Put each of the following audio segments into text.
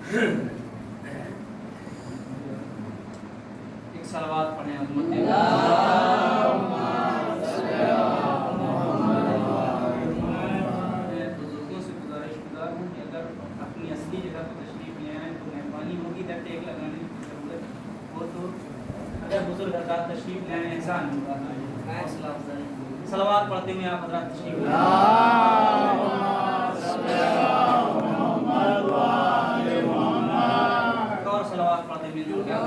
ایک صلوات پڑھیں عظمت بزرگوں سے گزارش گزار ہوں کہ اگر اپنی اصلی جگہ پہ تشریف لے آئیں تو مہربانی ہوگی در ٹیک لگانے کی ضرورت ہو تو اگر بزرگ حضرات تشریف لے آئیں احسان ہوگا. حوصلہ افزائی صلوات پڑھتے ہوئے آپ حضرات تشریف لے آئیں. اور صلوات پڑھتے ہوئے جو کیا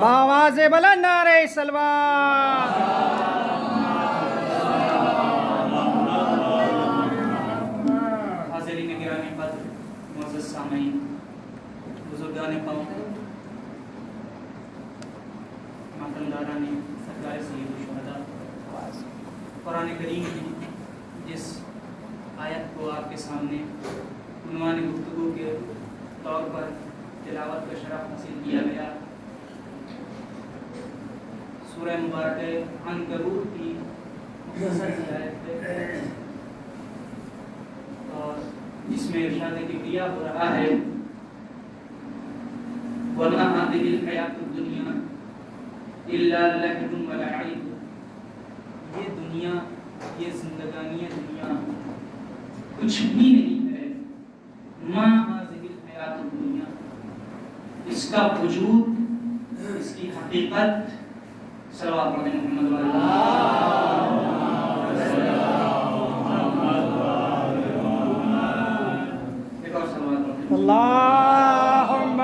باواز بلند نعرہ صلوات. حاضرین گرامی قدر معزز سامعین بزرگان قوم ماتمداران سرکار سید الشہداء قرآن کریم کی جس آیت کو آپ کے سامنے عنوان گفتگو کے طور پر تلاوت کا شرف حاصل کیا گیا سورہ مبارکہ عنکبوت کی مختصر سی آیت ہے اور جس میں ارشاد کبریا ہو رہا ہے وَمَا هَٰذِهِ الْحَيَاةُ الدُّنْيَا إِلَّا لَهْوٌ وَلَعِبٌ. یہ دنیا یہ زندگانی دنیا کچھ بھی نہیں ہے. مَا هَٰذِهِ الْحَيَاةُ الدُّنْيا اس کا وجود اس کی حقیقت صلوات پڑھیں محمد وعلی اللہم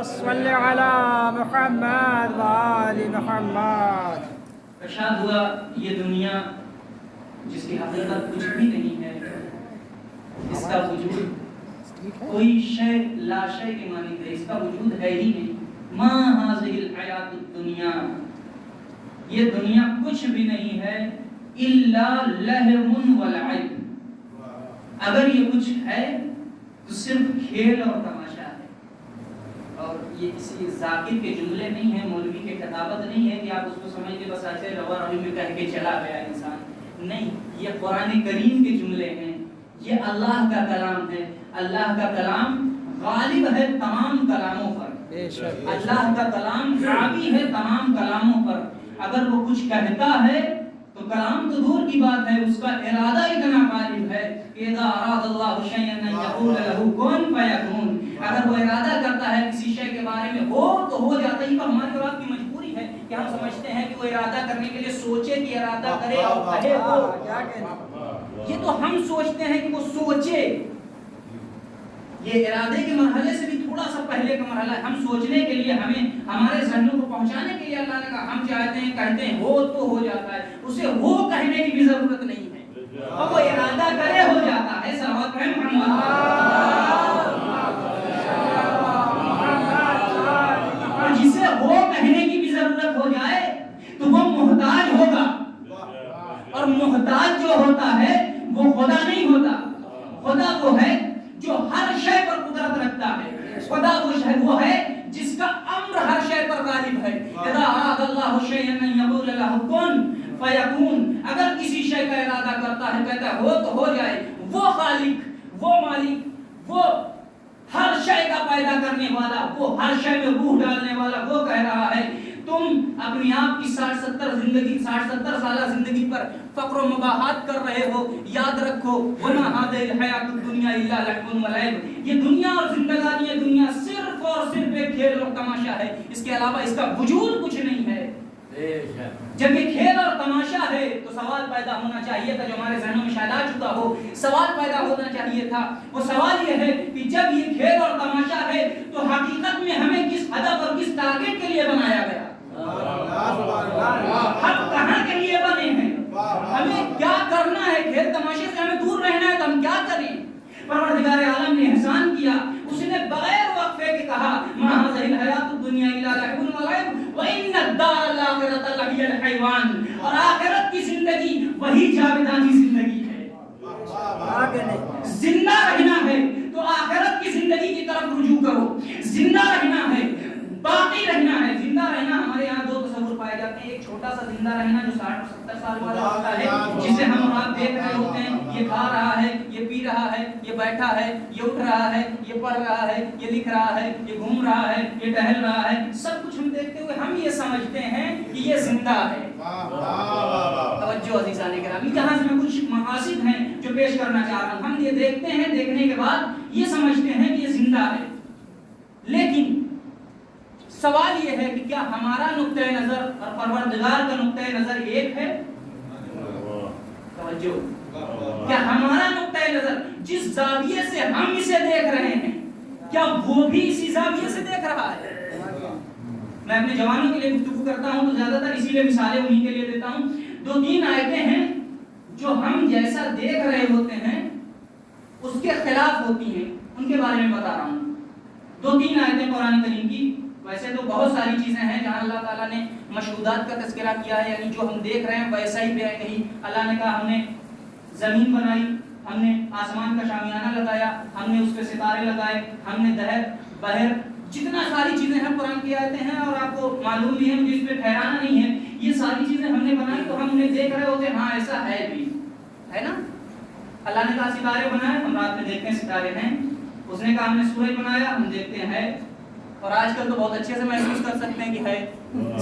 صلی علی محمد وآل محمد. ارشاد ہوا یہ دنیا جس کی حقیقت کچھ بھی نہیں ہے اس کا وجود کوئی شے لا شے کے مانند ہے. اس کا وجود ہے ہی نہیں. ما هذه الحیات الدنیا یہ دنیا کچھ بھی نہیں ہے الا لہو ولعب. اگر یہ کچھ ہے تو صرف کھیل اور تماشا ہے. اور یہ کسی ذاکر کے جملے نہیں ہیں مولوی کے خطابت نہیں ہے کہ آپ اس کو سمجھ کے بس ایسے روا روی میں کہہ کے چلا گیا انسان. نہیں یہ قرآن کریم کے جملے ہیں. یہ اللہ کا کلام ہے. اللہ کا کلام غالب ہے تمام کلاموں پر. اللہ کا کلام حاوی ہے تمام کلاموں پر. اگر وہ کچھ کہتا ہے تو کلام تو دور کی بات ہے اس کا ارادہ اتنا غالب ہے کہ اذا اراد اللہ شیئا ان یقول له کن فیکون. اگر وہ ارادہ کرتا ہے کسی شے کے بارے میں ہو تو ہو جاتا ہے. پر ہماری اور آپ کی مجبوری ہے کہ ہم سمجھتے ہیں کہ وہ ارادہ کرنے کے لیے سوچے کہ ارادہ کرے اور کہے وہ. یہ تو ہم سوچتے ہیں کہ وہ سوچے. یہ ارادے کے مرحلے سے بھی تھوڑا سا پہلے کا مرحلہ ہے. ہم سوچنے کے لیے ہمیں ہمارے ذہنوں کو پہنچانے کے لیے اللہ نے کہا ہم چاہتے ہیں کہتے ہیں ہو تو ہو جاتا ہے. اسے ہو کہنے کی بھی ضرورت نہیں ہے اور وہ ارادہ کرے ہو جاتا ہے. صلوات پڑھیں محمد. اور جسے ہو کہنے کی بھی ضرورت ہو جائے تو وہ محتاج ہوگا. اور محتاج جو ہوتا ہے وہ خدا نہیں ہوتا. خدا وہ ہے جو ہر شے پر قدرت رکھتا ہے. خدا وہ ہے جس کا امر ہر شے پر غالب ہے. اذا اراد اللہ شیئا ان یقول له کن فیکون. اگر کسی شے کا ارادہ کرتا ہے کہتا ہے ہو تو ہو جائے. وہ خالق وہ مالک وہ ہر شے کا پیدا کرنے والا وہ ہر شے میں روح ڈالنے والا وہ کہہ رہا ہے تم اپنی آپ کی 60-70 سالہ زندگی پر فقر و مباحات کر رہے ہو. یاد رکھو وما هذه الحیات الدنیا الا لهو ولعب. یہ دنیا اور زندگانی دنیا صرف اور صرف ایک کھیل اور تماشا ہے. اس کے علاوہ اس کا وجود کچھ نہیں ہے. جب یہ کھیل اور تماشا ہے تو سوال پیدا ہونا چاہیے تھا جو ہمارے ذہنوں میں شاید آ چکا ہو. سوال پیدا ہونا چاہیے تھا. وہ سوال یہ ہے کہ جب یہ کھیل اور تماشا ہے تو حقیقت میں ہمیں کس ہدف اور کس ٹارگٹ کے لیے بنایا گیا؟ ہم کہاں کے لیے بنے ہیں؟ ہمیں کیا کرنا ہے؟ کھیل تماشے سے ہمیں دور رہنا ہے تو ہم کیا کریں؟ پروردگار عالم نے احسان کیا. اس نے بغیر وقفے کے کہا ما هذه الحیات الدنیا الا لهو ولعب وان الدار الاخرۃ لهی الحیوان. اور آخرت کی زندگی وہی جاودانی زندگی ہے. زندہ رہنا ہے تو آخرت کی زندگی کی طرف رجوع کرو. زندہ رہنا ہے باقی رہنا ہے. زندہ رہنا ہمارے یہاں دو تصور پائے جاتے ہیں. ایک چھوٹا سا زندہ رہنا جو 60 اور 70 سال والا ہوتا ہے, جسے ہم اور آپ دیکھ رہے ہوتے ہیں, یہ کھا رہا ہے, یہ پی رہا ہے, یہ بیٹھا ہے, یہ اٹھ رہا ہے, یہ پڑھ رہا ہے, یہ لکھ رہا ہے, یہ گھوم رہا ہے, یہ ٹہل رہا ہے, سب کچھ ہم دیکھتے ہوئے ہم یہ سمجھتے ہیں کہ یہ زندہ ہے. توجہ عزیزان کرام, یہاں سے میں کچھ مقاصد ہیں جو پیش کرنا چاہ رہا ہوں. ہم یہ دیکھتے ہیں, دیکھنے کے بعد یہ سمجھتے ہیں کہ یہ زندہ ہے, لیکن سوال یہ ہے کہ کیا ہمارا نقطۂ نظر اور پروردگار کا نقطۂ نظر ایک ہے؟ توجہ, کیا ہمارا نقطۂ نظر جس زاویے سے ہم اسے دیکھ رہے ہیں, کیا وہ بھی اسی زاویے سے دیکھ رہا ہے؟ میں اپنے جوانوں کے لیے گفتگو کرتا ہوں تو زیادہ تر اسی لیے مثالیں انہی کے لیے دیتا ہوں. 2-3 آیتیں ہیں جو ہم جیسا دیکھ رہے ہوتے ہیں اس کے خلاف ہوتی ہیں, ان کے بارے میں بتا رہا ہوں. 2-3 آیتیں قرآن کریم کی. ویسے تو بہت ساری چیزیں ہیں جہاں اللہ تعالیٰ نے مشہودات کا تذکرہ کیا ہے, یعنی جو ہم دیکھ رہے ہیں ویسا ہی بے نہیں. اللہ نے کہا ہم نے زمین بنائی, ہم نے آسمان کا شامیانہ لگایا, ہم نے اس پہ ستارے لگائے, ہم نے دہر بہر, جتنا ساری چیزیں ہیں قرآن کی آیتیں ہیں اور آپ کو معلوم بھی ہے, مجھے اس پہ ٹھہرانا نہیں ہے. یہ ساری چیزیں ہم نے بنائی تو ہم انہیں دیکھ رہے ہوتے ہیں, ہاں ایسا ہے بھی ہے نا. اللہ نے کہا ستارے بنائے, ہم رات میں دیکھتے ہیں ستارے ہیں. اس نے کہا ہم نے سورج بنایا, ہم دیکھتے ہیں ہے. اور آج کل تو بہت اچھے سے محسوس کر سکتے ہیں کہ ہے.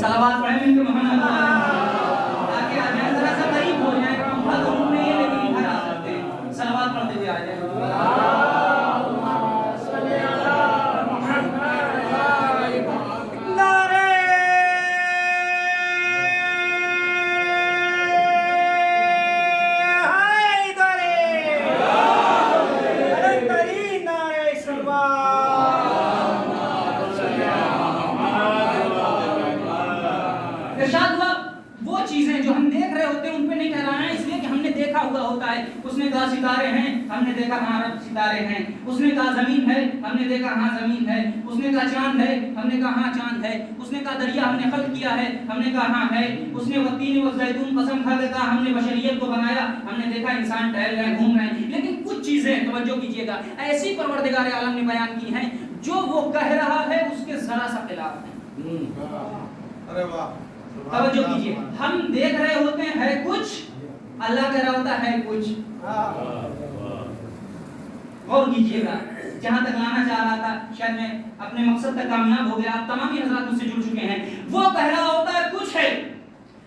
صلوات پڑھیں مل کے محمد تاکہ آ جائیں, ذرا سا قریب ہو جائیں. بہت ضرور نہیں ہے لیکن ادھر آ سکتے ہیں. صلوات پڑھتے ہوئے آ جائیں. وہ چیزیں جو ہم دیکھ رہے ہوتے ہیں ان پہ نہیں ٹھہرانا ہے, اس لیے کہ ہم نے دیکھا ہوا ہوتا ہے. اس نے کہا ستارے ہیں, ہم نے دیکھا ہاں رب ستارے ہیں. اس نے کہا زمین ہے, ہم نے دیکھا ہاں زمین ہے. اس نے کہا چاند ہے, ہم نے کہا ہاں چاند ہے. اس نے کہا دریا ہم نے خلق کیا ہے, ہم نے کہا ہاں ہے. اس نے والتین والزیتون قسم کھا کے کہا ہم نے بشریت کو بنایا, ہم نے دیکھا انسان ٹہل رہے ہیں, گھوم رہے ہیں. لیکن کچھ چیزیں توجہ کیجیے گا ایسی پروردگار عالم نے بیان کی ہیں جو وہ کہہ رہا ہے اس کے ذرا سا خلاف ہے. ارے واہ, توجہ کیجیے, ہم دیکھ رہے ہوتے ہیں ہے کچھ, اللہ کہہ رہا ہوتا ہے کچھ. غور کیجیے گا, جہاں تک لانا چاہ رہا تھا شاید میں اپنے مقصد تک کامیاب ہو گیا. آپ تمام ہی حضرات مجھ سے جڑ چکے ہیں. وہ کہہ رہا ہوتا ہے کچھ ہے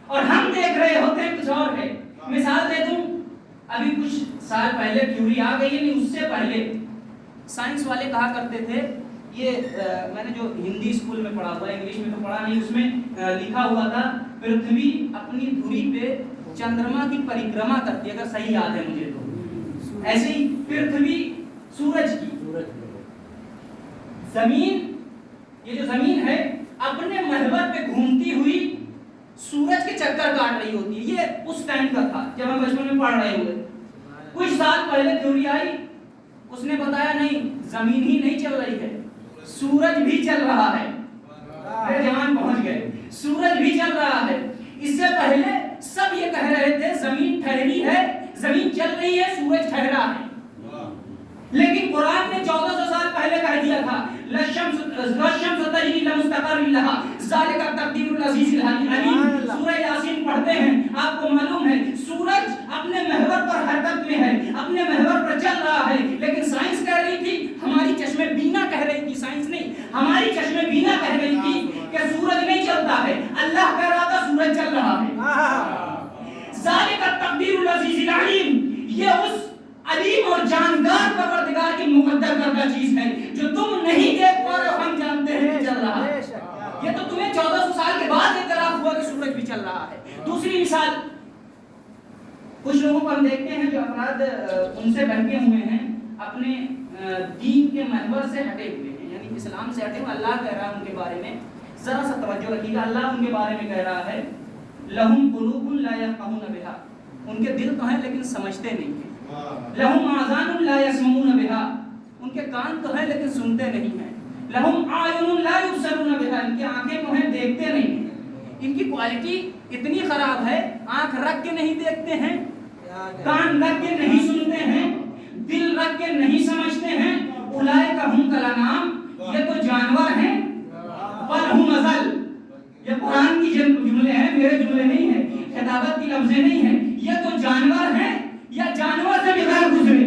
اور ہم دیکھ رہے ہوتے ہیں کچھ اور ہے. مثال دے دوں, ابھی کچھ سال پہلے تھیوری آ گئی ہے, نہیں اس سے پہلے سائنس والے کہا کرتے تھے, یہ میں نے جو ہندی اسکول میں پڑھا ہوا ہے, انگلش میں تو پڑھا نہیں, اس میں لکھا ہوا تھا پرتھوی اپنی دھری پہ چندرما کی پریکرما کرتی ہے, اگر صحیح یاد ہے مجھے تو. ایسے ہی پرتھوی سورج کی, زمین, یہ جو زمین ہے اپنے محور پہ گھومتی ہوئی سورج کے چکر کاٹ رہی ہوتی ہے. یہ اس ٹائم کا تھا جب ہم بچپن میں پڑھ رہے ہوئے. کچھ سال پہلے تھیوری آئی, اس نے بتایا نہیں, زمین ہی نہیں چل رہی ہے, سورج بھی چل رہا ہے. جوان پہنچ گئے, سورج بھی چل رہا ہے. اس سے پہلے سب یہ کہہ رہے تھے زمین ٹھہری ہے, زمین چل رہی ہے, سورج ٹھہرا ہے. لیکن قرآن نے 1400 سال پہلے کہہ دیا تھا لَلشَّمْسُ تَجْرِي لِمُسْتَقَرٍّ لَهَا ذَلِكَ تَقْدِيرُ الْعَزِيزِ الْعَلِيمِ. سورہ یاسین پڑھتے ہیں, آپ کو معلوم ہے سورج اپنے محور پر حرکت میں ہے, اپنے محور پر چل رہا ہے. لیکن سائنس کہہ رہی تھی, ہماری چشم بینا کہہ رہی تھی, سائنس نہیں, ہماری چشم بینا کہہ رہی تھی کہ سورج نہیں چلتا ہے. اللہ کہہ رہا تھا سورج چل رہا ہے. ذَلِكَ تَقْدِيرُ الْعَزِيزِ الْعَلِيمِ. یہ اس علیم اور جاندار پروردگار کی مقدر کردہ چیز ہے جو تم نہیں دیکھ پا رہے ہو, ہم جانتے ہیں کہ چل رہا ہے. یہ تو تمہیں 1400 سال کے بعد اعتراف ہوا کہ سورج بھی چل رہا ہے. دوسری مثال, کچھ لوگوں کو ہم دیکھتے ہیں جو افراد ان سے بہکے ہوئے ہیں, اپنے دین کے محور سے ہٹے ہوئے ہیں, یعنی اسلام سے ہٹے ہوئے. اللہ کہہ رہا ہے ان کے بارے میں, ذرا سا توجہ رکھیے گا, اللہ ان کے بارے میں کہہ رہا ہے لَهُمْ قُلُوبٌ لَا يَفْقَهُونَ بِهَا. ان کے دل تو ہیں لیکن سمجھتے نہیں ہیں. لَهُمْ آذَانٌ لَا يَسْمَعُونَ بِهَا. ان کے کان تو ہیں لیکن سنتے نہیں ہیں. لَهُمْ أَعْيُنٌ لَا يُبْصِرُونَ بِهَا. ان کی آنکھیں تو ہیں, دیکھتے نہیں ہیں. ان کی کوالٹی اتنی خراب ہے, آنکھ رکھ کے نہیں دیکھتے ہیں, کان رکھ کے نہیں سنتے ہیں, دل رکھ کے نہیں سمجھتے ہیں. اولئک ھم کالانعام, یہ تو جانور ہیں, بل ھم اضل. یہ قرآن کی جملے بولے نہیں ہیں، خطابت کی لفظیں نہیں ہیں، یہ تو جانور ہیں یا جانور سے بھی غیر گزرے.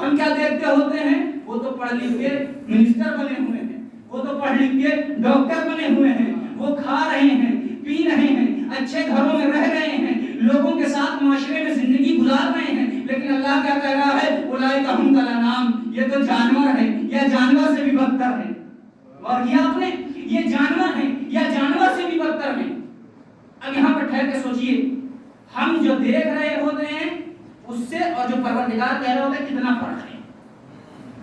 ہم کیا دیکھتے ہوتے ہیں؟ وہ تو پڑھ لکھ کے منسٹر بنے ہوئے ہیں، وہ تو پڑھ لکھ کے ڈاکٹر بنے ہوئے ہیں، وہ کھا رہے ہیں، پی رہے ہیں، اچھے گھروں میں رہ رہے ہیں، لوگوں کے ساتھ معاشرے میں زندگی گزار رہے ہیں، لیکن اللہ کیا کہہ رہا ہے؟ اولئک هم کالانعام، یہ تو جانور ہے یا جانور سے بھی بدتر ہے. اور یہ آپ نے یہ جانور ہیں یا جانور سے بھی بدتر ہیں. اب یہاں پر ٹھہر کے سوچئے، ہم جو دیکھ رہے ہوتے ہیں اس سے اور جو پروردگار کہہ رہا ہوتا ہے کتنا فرق ہے.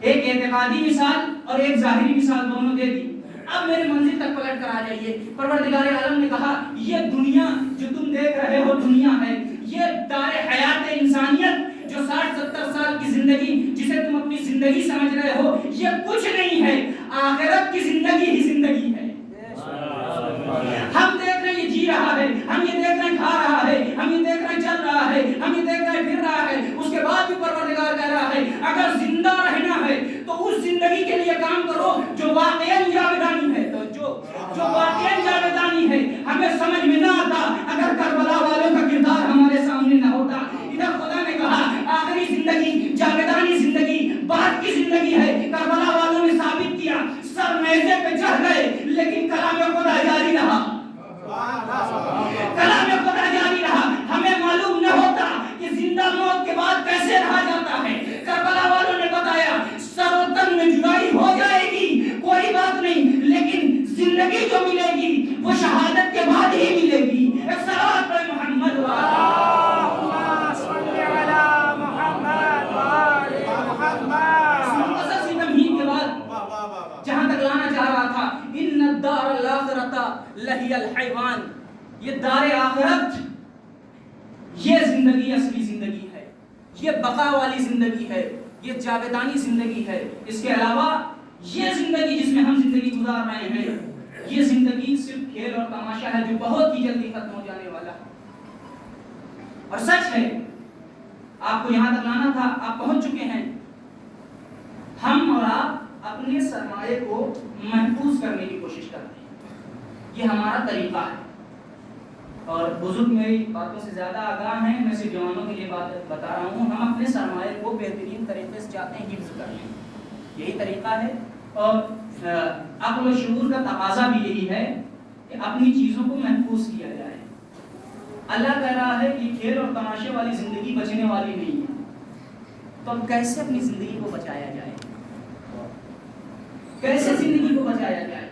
ایک اعتقادی مثال اور ایک ظاہری مثال دونوں دے دی. اب میرے منزل تک پلٹ کر آ جائیے. پروردگار عالم نے کہا یہ دنیا جو تم دیکھ رہے ہو دنیا ہے، یہ دار حیات انسانیت جو 60-70 سال کی زندگی جسے تم اپنی زندگی سمجھ رہے ہو، یہ کچھ نہیں ہے، آخرت کی زندگی ہی زندگی ہے. ہم دیکھ رہے ہیں یہ جی رہا ہے، ہم یہ دیکھ رہے ہیں کھا رہا ہے، ہم یہ دیکھ رہے ہیں چل رہا ہے، ہم یہ دیکھ رہے ہیں پھر رہا ہے. اس کے بعد بھی پروردگار کہہ رہا ہے اگر زندہ رہنا ہے تو اس زندگی کے لیے کام کرو جو واقعاً جاویدانی ہے. تو جو واقعاً جاویدانی ہے ہمیں سمجھ میں نہ آتا اگر کربلا والوں کا کردار ہمارے سامنے نہ ہوتا. ادھر خدا نے کہا آخری زندگی جاویدانی زندگی بعد کی زندگی ہے. کربلا والوں نے ثابت کیا، سر نیزے پہ چڑھ گئے لیکن کلام خدا جاری رہا، کلام خدا جاری رہا. ہمیں معلوم نہ ہوتا کہ زندہ موت کے بعد کیسے رہا جاتا ہے. کربلا والوں نے بتایا سر و تن میں جدائی ہو جائے گی کوئی بات نہیں، لیکن زندگی جو ملے گی وہ شہادت کے بعد ہی ملے گی. ایک صلوات پر محمد اللهم صل على محمد وآل محمد. مختصر سی تمہید کے بعد جہاں تک لانا چاہ رہا تھا، ان الدار الاخرۃ لہی الحیوان، یہ دار آخرت، یہ زندگی اصلی زندگی ہے، یہ بقا والی زندگی ہے، یہ جاویدانی زندگی ہے. اس کے علاوہ یہ زندگی جس میں ہم زندگی گزار رہے ہیں، یہ زندگی صرف کھیل اور تماشا ہے جو بہت ہی جلدی ختم ہو جانے والا ہے. اور سچ ہے، آپ کو یہاں تک لانا تھا، آپ پہنچ چکے ہیں. ہم اور آپ اپنے سرمایے کو محفوظ کرنے کی کوشش کرتے ہیں، یہ ہمارا طریقہ ہے. اور بزرگ میری باتوں سے زیادہ آگاہ ہیں، میں صرف جوانوں کے لیے بات بتا رہا ہوں. ہم اپنے سرمایے کو بہترین طریقے سے چاہتے ہیں حفظ کر لیں، یہی طریقہ ہے. اور عقل و شعور کا تقاضا بھی یہی ہے کہ اپنی چیزوں کو محفوظ کیا جائے. اللہ کہہ رہا ہے کہ کھیل اور تماشے والی زندگی بچنے والی نہیں ہے، تو اب کیسے اپنی زندگی کو بچایا جائے؟ کیسے زندگی کو بچایا جائے؟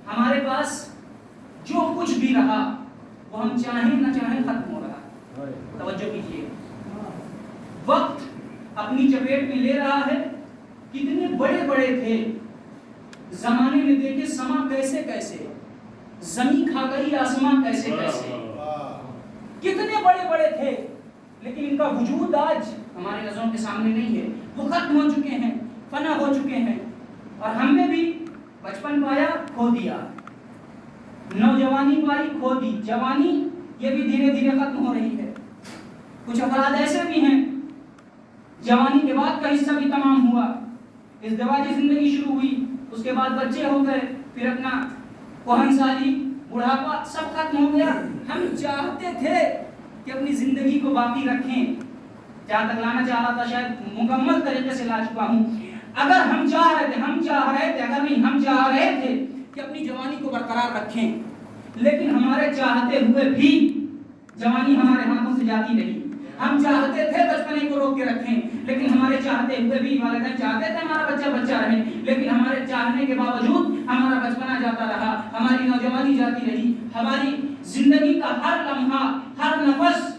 ہمارے پاس جو کچھ بھی رہا وہ ہم چاہیں نہ چاہیں ختم ہو رہا. توجہ کیجیے، وقت اپنی چپیٹ میں لے رہا ہے. کتنے بڑے بڑے تھے زمانے میں، دیکھیں سما کیسے کیسے، زمین کھا گئی آسمان کیسے کیسے، کتنے بڑے بڑے تھے، لیکن ان کا وجود آج ہمارے نظروں کے سامنے نہیں ہے. وہ ختم ہو چکے ہیں، فنا ہو چکے ہیں. اور ہم نے بھی بچپن پایا کھو دیا، نوجوانی پائی کھو دی، جوانی یہ بھی دھیرے دھیرے ختم ہو رہی ہے. کچھ افراد ایسے بھی ہیں جوانی کے بعد کا حصہ بھی تمام ہوا، ازدواجی زندگی شروع ہوئی، اس کے بعد بچے ہو گئے، پھر اپنا کہن سالی بڑھاپا سب ختم ہو گیا. ہم چاہتے تھے کہ اپنی زندگی کو باقی رکھیں. جہاں تک لانا چاہ رہا تھا شاید مکمل طریقے سے لا چکا ہوں. اگر ہم چاہ رہے تھے کہ اپنی جوانی کو برقرار رکھیں، لیکن ہمارے چاہتے ہوئے بھی جوانی ہمارے ہاتھوں سے جاتی نہیں. ہم چاہتے تھے بچپنے کو روک کے رکھیں، لیکن ہمارے چاہتے ہوئے بھی والدین چاہتے تھے ہمارا بچہ بچہ رہے، لیکن ہمارے چاہنے کے باوجود ہمارا بچپنا جاتا رہا، ہماری نوجوانی جاتی رہی. ہماری زندگی کا ہر لمحہ، ہر نفس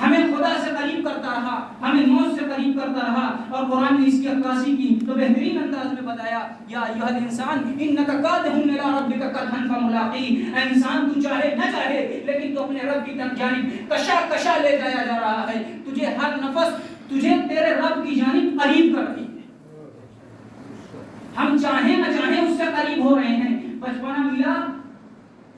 ہمیں خدا سے قریب کرتا رہا، ہمیں موت سے قریب کرتا رہا. اور قرآن نے اس کی عکاسی کی تو بہترین انداز میں بتایا، یا ایھا الانسان انک کادح الی ربک کدحا فملاقیہ. اے انسان تو چاہے نہ چاہے لیکن تو اپنے رب کی جانب کشا لے جایا جا رہا ہے. تجھے ہر نفس تجھے تیرے رب کی جانب قریب کر رہی ہے. ہم چاہیں نہ چاہیں اس سے قریب ہو رہے ہیں. بچپنا ملا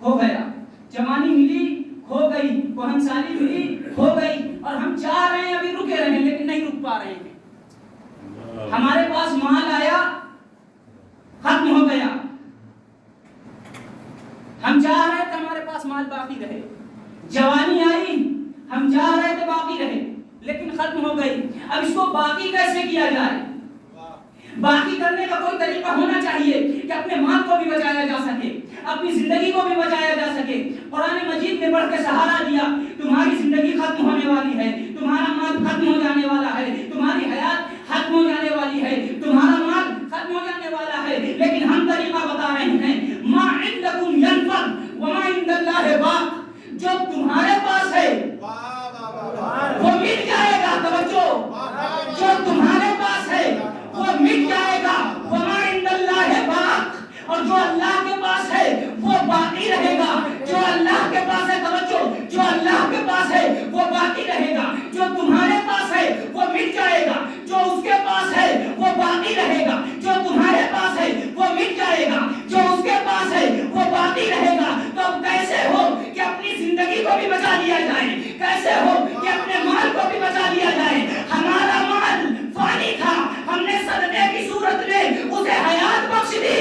ہو گیا، جوانی ملی ہو گئی، کہن سالی ملی ہو گئی، اور ہم چاہ رہے ہیں ابھی رکے رہیں لیکن نہیں رک پا رہے ہیں. ہمارے پاس مال آیا ختم ہو گیا، ہم چاہ رہے تھے ہمارے پاس اب اس کو باقی کیسے کیا جائے؟ باقی کرنے کا کوئی طریقہ ہونا چاہیے کہ اپنے مال کو بھی بچایا جا سکے، اپنی زندگی کو بھی بچایا جا سکے۔ قرآن مجید نے بڑھ کے سہارا دیا، تمہاری زندگی ختم ہونے والی ہے، تمہارا مال ختم ہو جانے والا ہے، تمہاری حیات ختم ہو جانے والی ہے، تمہارا مال ختم ہو جانے والا ہے، لیکن ہم طریقہ بتا رہے ہیں، ما عندکم ینفد وما عند اللہ باق، جو تمہارے پاس ہے وہ مٹ جائے گا، توجہ، جو تمہارے پاس ہے وہ مٹ جائے گا، وما عند اللہ باق، اور جو اللہ کے پاس ہے وہ باقی رہے گا، جو اللہ کے پاس ہے، توجہ، جو اللہ کے پاس ہے وہ باقی رہے گا، جو تمہارے پاس ہے وہ مٹ جائے گا، جو اس کے پاس ہے وہ باقی رہے گا، جو تمہارے پاس ہے وہ مٹ جائے گا، جو اس کے پاس ہے وہ باقی رہے گا۔ تو اب کیسے ہو کہ اپنی زندگی کو بھی بچا لیا جائے، کیسے ہو کہ اپنے مال کو بھی بچا لیا جائے؟ ہمارا مال فانی تھا، ہم نے صدقے کی صورت میں اسے حیات بخش دی،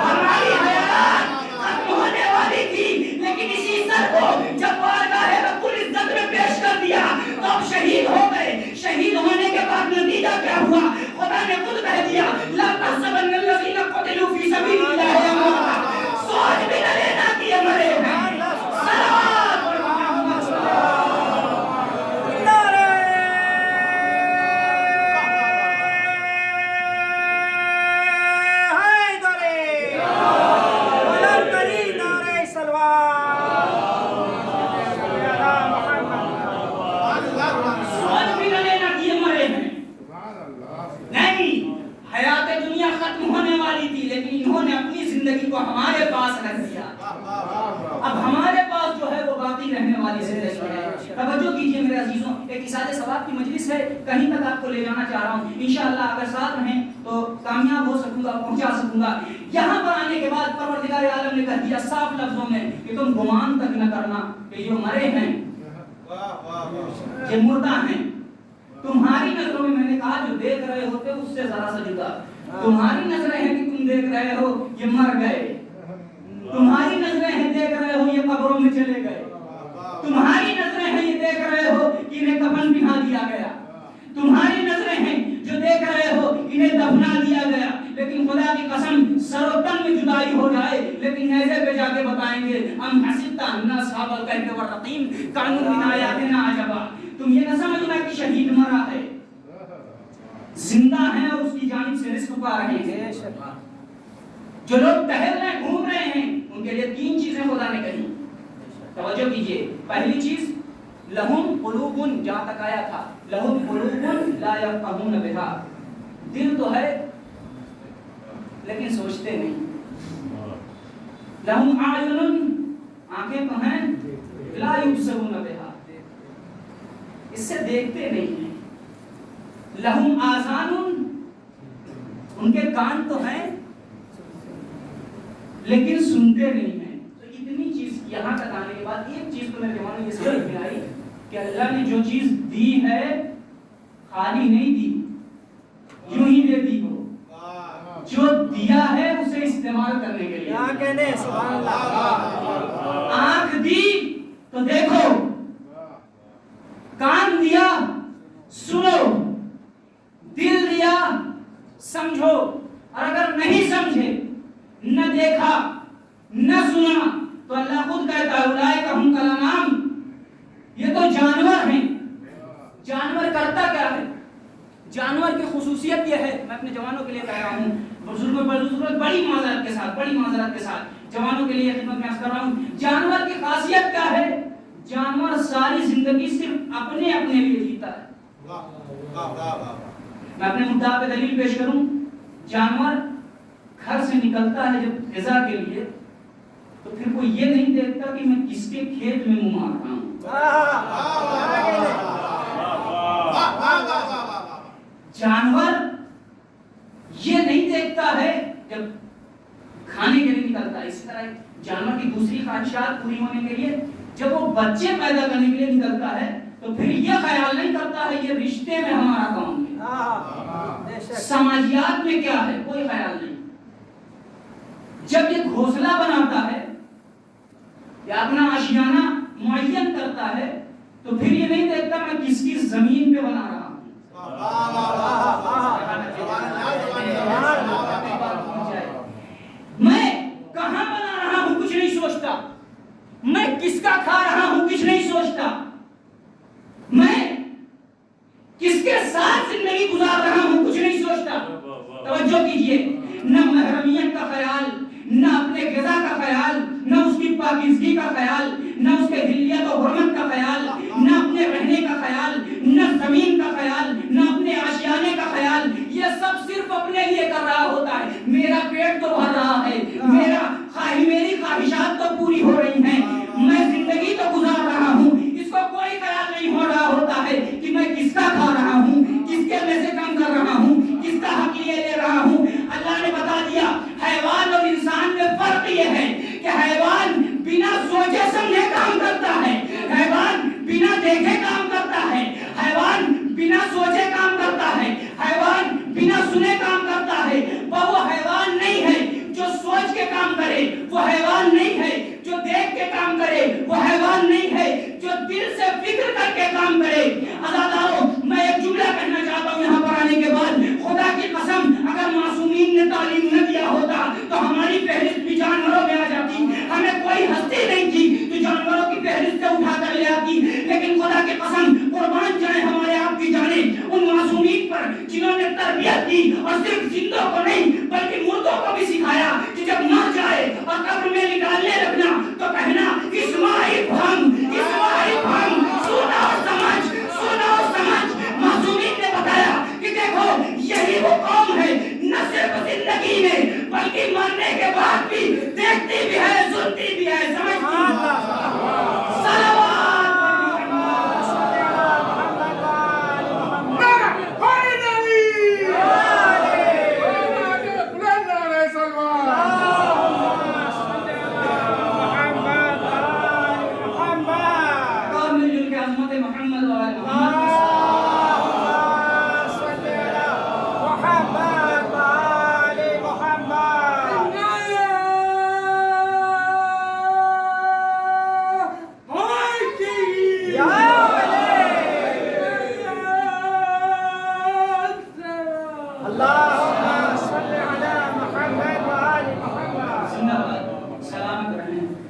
ہماری حیات ختم ہونے والی تھی، لیکن اسی سر کو جب بارگاہ رب العزت میں پیش کر دیا تو اب شہید ہو گئے۔ شہید ہونے کے بعد نتیجہ کیا ہوا؟ خدا نے خود کہہ دیا، لا تحسبن الذین قتلوا فی سبیل اللہ امواتا، سوچ بھی نہ لینا کہ یہ مرے ہیں۔ ہمارے پاس رکھ دیا، اب ہمارے پاس جو ہے وہ باقی رہنے والی زندگی ہے۔ توجہ کیجئے میرے عزیزوں، ایک اصالہ ثواب کی مجلس ہے، کہیں تک آپ کو لے جانا چاہ رہا ہوں، انشاءاللہ اگر ساتھ رہیں تو کامیاب ہو سکوں گا، پہنچا سکوں گا۔ یہاں پر آنے کے بعد پروردگار عالم نے کہہ دیا صاف لفظوں میں کہ تم گمان تک نہ کرنا کہ جو مرے ہیں یہ مردہ ہیں، تمہاری نظروں میں نے کہا جو دیکھ رہے ہوتے اس سے ذرا سا جدا، تمہاری نظریں ہیں کہ تم دیکھ رہے ہو یہ مر گئے، تمہاری نظریں ہیں دیکھ رہے ہو یہ قبروں میں چلے گئے، تمہاری نظریں ہیں یہ دیکھ رہے ہو کہ انہیں کفن پہنا دیا گیا، تمہاری نظریں ہیں جو دیکھ رہے ہو انہیں دفنا دیا گیا، لیکن خدا کی قسم سر و تن میں جدائی ہو جائے لیکن نیزے پہ جا کے بتائیں گے ام حسبت ان اصحاب الکہف والرقیم کانوا من آیاتنا عجبا، تم یہ نہ سمجھنا کہ شہید مرا ہے، زندہ ہیں اور اس کی جانب سے رزق پا رہے ہیں۔ جو لوگ ٹہل رہے گھوم رہے ہیں ان کے لیے تین چیزیں خدا نے کہی، توجہ کیجئے۔ پہلی چیز لہم قلوب، جہاں تک آیا تھا لہم قلوب لا یفقہون بہا، دل تو ہے لیکن سوچتے نہیں، لہم اعین، آنکھیں تو ہیں، لا یبصرون بہا، اس سے دیکھتے نہیں ہیں، لہم آذان، ان کے کان تو ہیں لیکن سنتے نہیں ہیں۔ تو اتنی چیز یہاں تک آنے کے بعد ایک چیز تو میرے دماغ میں یہ سمجھ میں آئی کہ اللہ نے جو چیز دی ہے خالی نہیں دی، یوں ہی دے دی، وہ جو دیا ہے اسے استعمال کرنے کے لیے۔ کیا کہنے سبحان اللہ۔ آنکھ دی تو دیکھو، کان دیا سنو، دل دیا سمجھو، اور اگر نہیں سمجھے، نہ دیکھا، نہ سنا، تو اللہ خود کہتا ہے اولئک ہم کالانعام، یہ تو جانور ہیں۔ جانور کرتا کیا ہے؟ جانور کی خصوصیت یہ ہے، میں اپنے جوانوں کے لیے کہہ رہا ہوں، بزرگوں بڑی معذرت کے ساتھ جوانوں کے لیے خدمت میں عرض کر رہا ہوں، جانور کی خاصیت کیا ہے؟ جانور ساری زندگی صرف اپنے لیے جیتا ہے۔ میں اپنے مدعا پہ دلیل پیش کروں، جانور گھر سے نکلتا ہے جب غذا کے لیے تو پھر وہ یہ نہیں دیکھتا کہ میں کس کے کھیت میں منہ مار رہا ہوں، جانور یہ نہیں دیکھتا ہے جب کھانے کے لیے نکلتا ہے۔ اسی طرح جانور کی دوسری خواہشات پوری ہونے کے لیے جب وہ بچے پیدا کرنے کے لیے نکلتا ہے تو پھر یہ خیال نہیں کرتا ہے یہ رشتے میں ہمارا کام ہے، سماجیات میں کیا ہے، کوئی خیال نہیں۔ جب یہ گھونسلہ بناتا ہے یا اپنا آشیانہ معین کرتا ہے تو پھر یہ نہیں دیکھتا میں کس کس زمین پہ بنا رہا ہوں. میں کہاں بنا رہا ہوں کچھ نہیں سوچتا. میں کس کا کھا رہا ہوں کچھ نہیں سوچتا. میں کس کے ساتھ زندگی گزار رہا ہوں کچھ نہیں سوچتا. توجہ کیجئے، نہ محرمیت کا خیال، نہ اپنے غذا کا خیال، نہ اس کی پاکیزگی کا خیال، نہ اس کے حلیت و حرمت کا خیال، نہ اپنے رہنے کا خیال، نہ زمین کا خیال، نہ اپنے آشیانے کا خیال. یہ سب صرف اپنے لیے کر رہا ہوتا ہے. میرا پیٹ تو بھر رہا ہے، میری خواہشات تو پوری ہو رہی ہیں، میں زندگی تو گزار رہا ہوں. اس کو کوئی خیال نہیں ہو رہا ہوتا ہے کہ میں کس کا کھا رہا ہوں، کس کے میں سے کم کر رہا ہوں، کس کا حق لیے لے رہا ہوں. اللہ نے بتا دیا حیوان اور انسان میں فرق یہ ہے کہ حیوان بنا سوچے سمجھے کام کرتا ہے، حیوان بنا دیکھے کام کرتا ہے، حیوان بنا سوچے کام کرتا ہے، حیوان بنا سنے کام کرتا ہے. وہ حیوان نہیں ہے جو سوچ کے کام کرے، وہ حیوان نہیں ہے جو دیکھ کے کام کرے، وہ حیوان نہیں ہے جو دل سے فکر کر کے کام کرے. عزادارو، میں ایک جملہ کہنا چاہتا ہوں یہاں پر آنے کے بعد. خدا کی قسم اگر معصومین نے تعلیم نہ دیا ہوتا تو ہماری فہرست بھی جانوروں میں آ جاتی. ہمیں کوئی ہستی نہیں تھی جو جانوروں کی فہرست سے اٹھا کر لے آتی. لیکن خدا کی قسم قربان جائیں ہمارے آپ کی جانیں ان معصومین پر جنہوں نے تربیت کی اور صرف زندوں کو نہیں بلکہ مردوں کو بھی سکھایا کہ جب مر جائے اور قبر میں نکالنے لگنا تو کہنا اسماعیل ہم سونا اور سمجھ. معصومین نے بتایا کہ دیکھو یہی وہ قوم ہے نہ صرف زندگی میں بلکہ مرنے کے بعد بھی دیکھتی بھی ہے، سنتی بھی ہے، سمجھتی بھی ہے.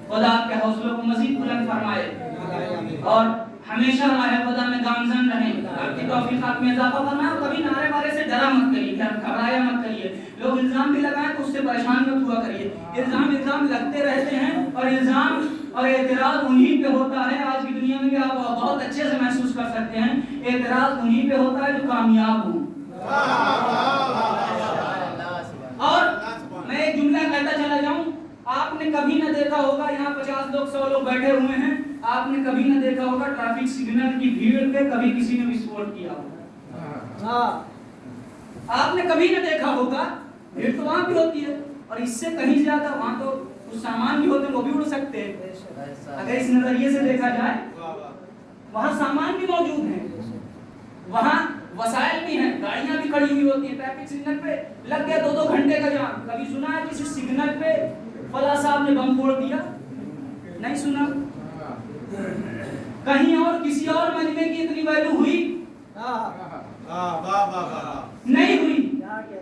خدا آپ کے حوصلوں کو مزید بلند فرمائے اور ہمیشہ ہمارے خدا میں گامزن رہیں. آپ کی توفیقات میں اضافہ فرمائے اور کبھی نعرے بارے سے ڈرا مت کریے، گھبرایا مت کریے. لوگ الزام بھی لگائیں تو اس سے پریشان مت ہوا کریے. الزام لگتے رہتے ہیں اور الزام اور اعتراض انہی پہ ہوتا ہے. آج کی دنیا میں بھی آپ بہت اچھے سے محسوس کر سکتے ہیں اعتراض انہی پہ ہوتا ہے جو کامیاب ہوں. اور میں ایک جملہ کہتا چلا جاؤں، آپ نے کبھی نہ دیکھا ہوگا یہاں 50 لوگ 100 لوگ بیٹھے ہوئے ہیں، آپ نے کبھی نہ دیکھا ہوگا ٹریفک سگنل کی بھیڑ پہ کبھی کسی نے وسفوٹ کیا ہوگا. آپ نے کبھی نہ دیکھا ہوگا. بھیڑ تو وہاں بھی ہوتی ہے اور اس سے کہیں زیادہ وہاں تو کچھ سامان بھی ہوتے ہیں وہ بھی اڑ سکتے ہیں. اگر اس نظریے سے دیکھا جائے وہاں سامان بھی موجود ہیں، وہاں وسائل بھی ہیں، گاڑیاں بھی کھڑی ہوئی ہوتی ہیں. ٹریفک سگنل پہ لگ گیا 2 گھنٹے کا جام. کبھی سنا ہے کسی سگنل پہ فلاں صاحب نے بم پھوڑ دیا؟ نہیں سنا. کہیں اور کسی اور مجمع کی اتنی ویلو ہوئی؟ نہیں ہوئی.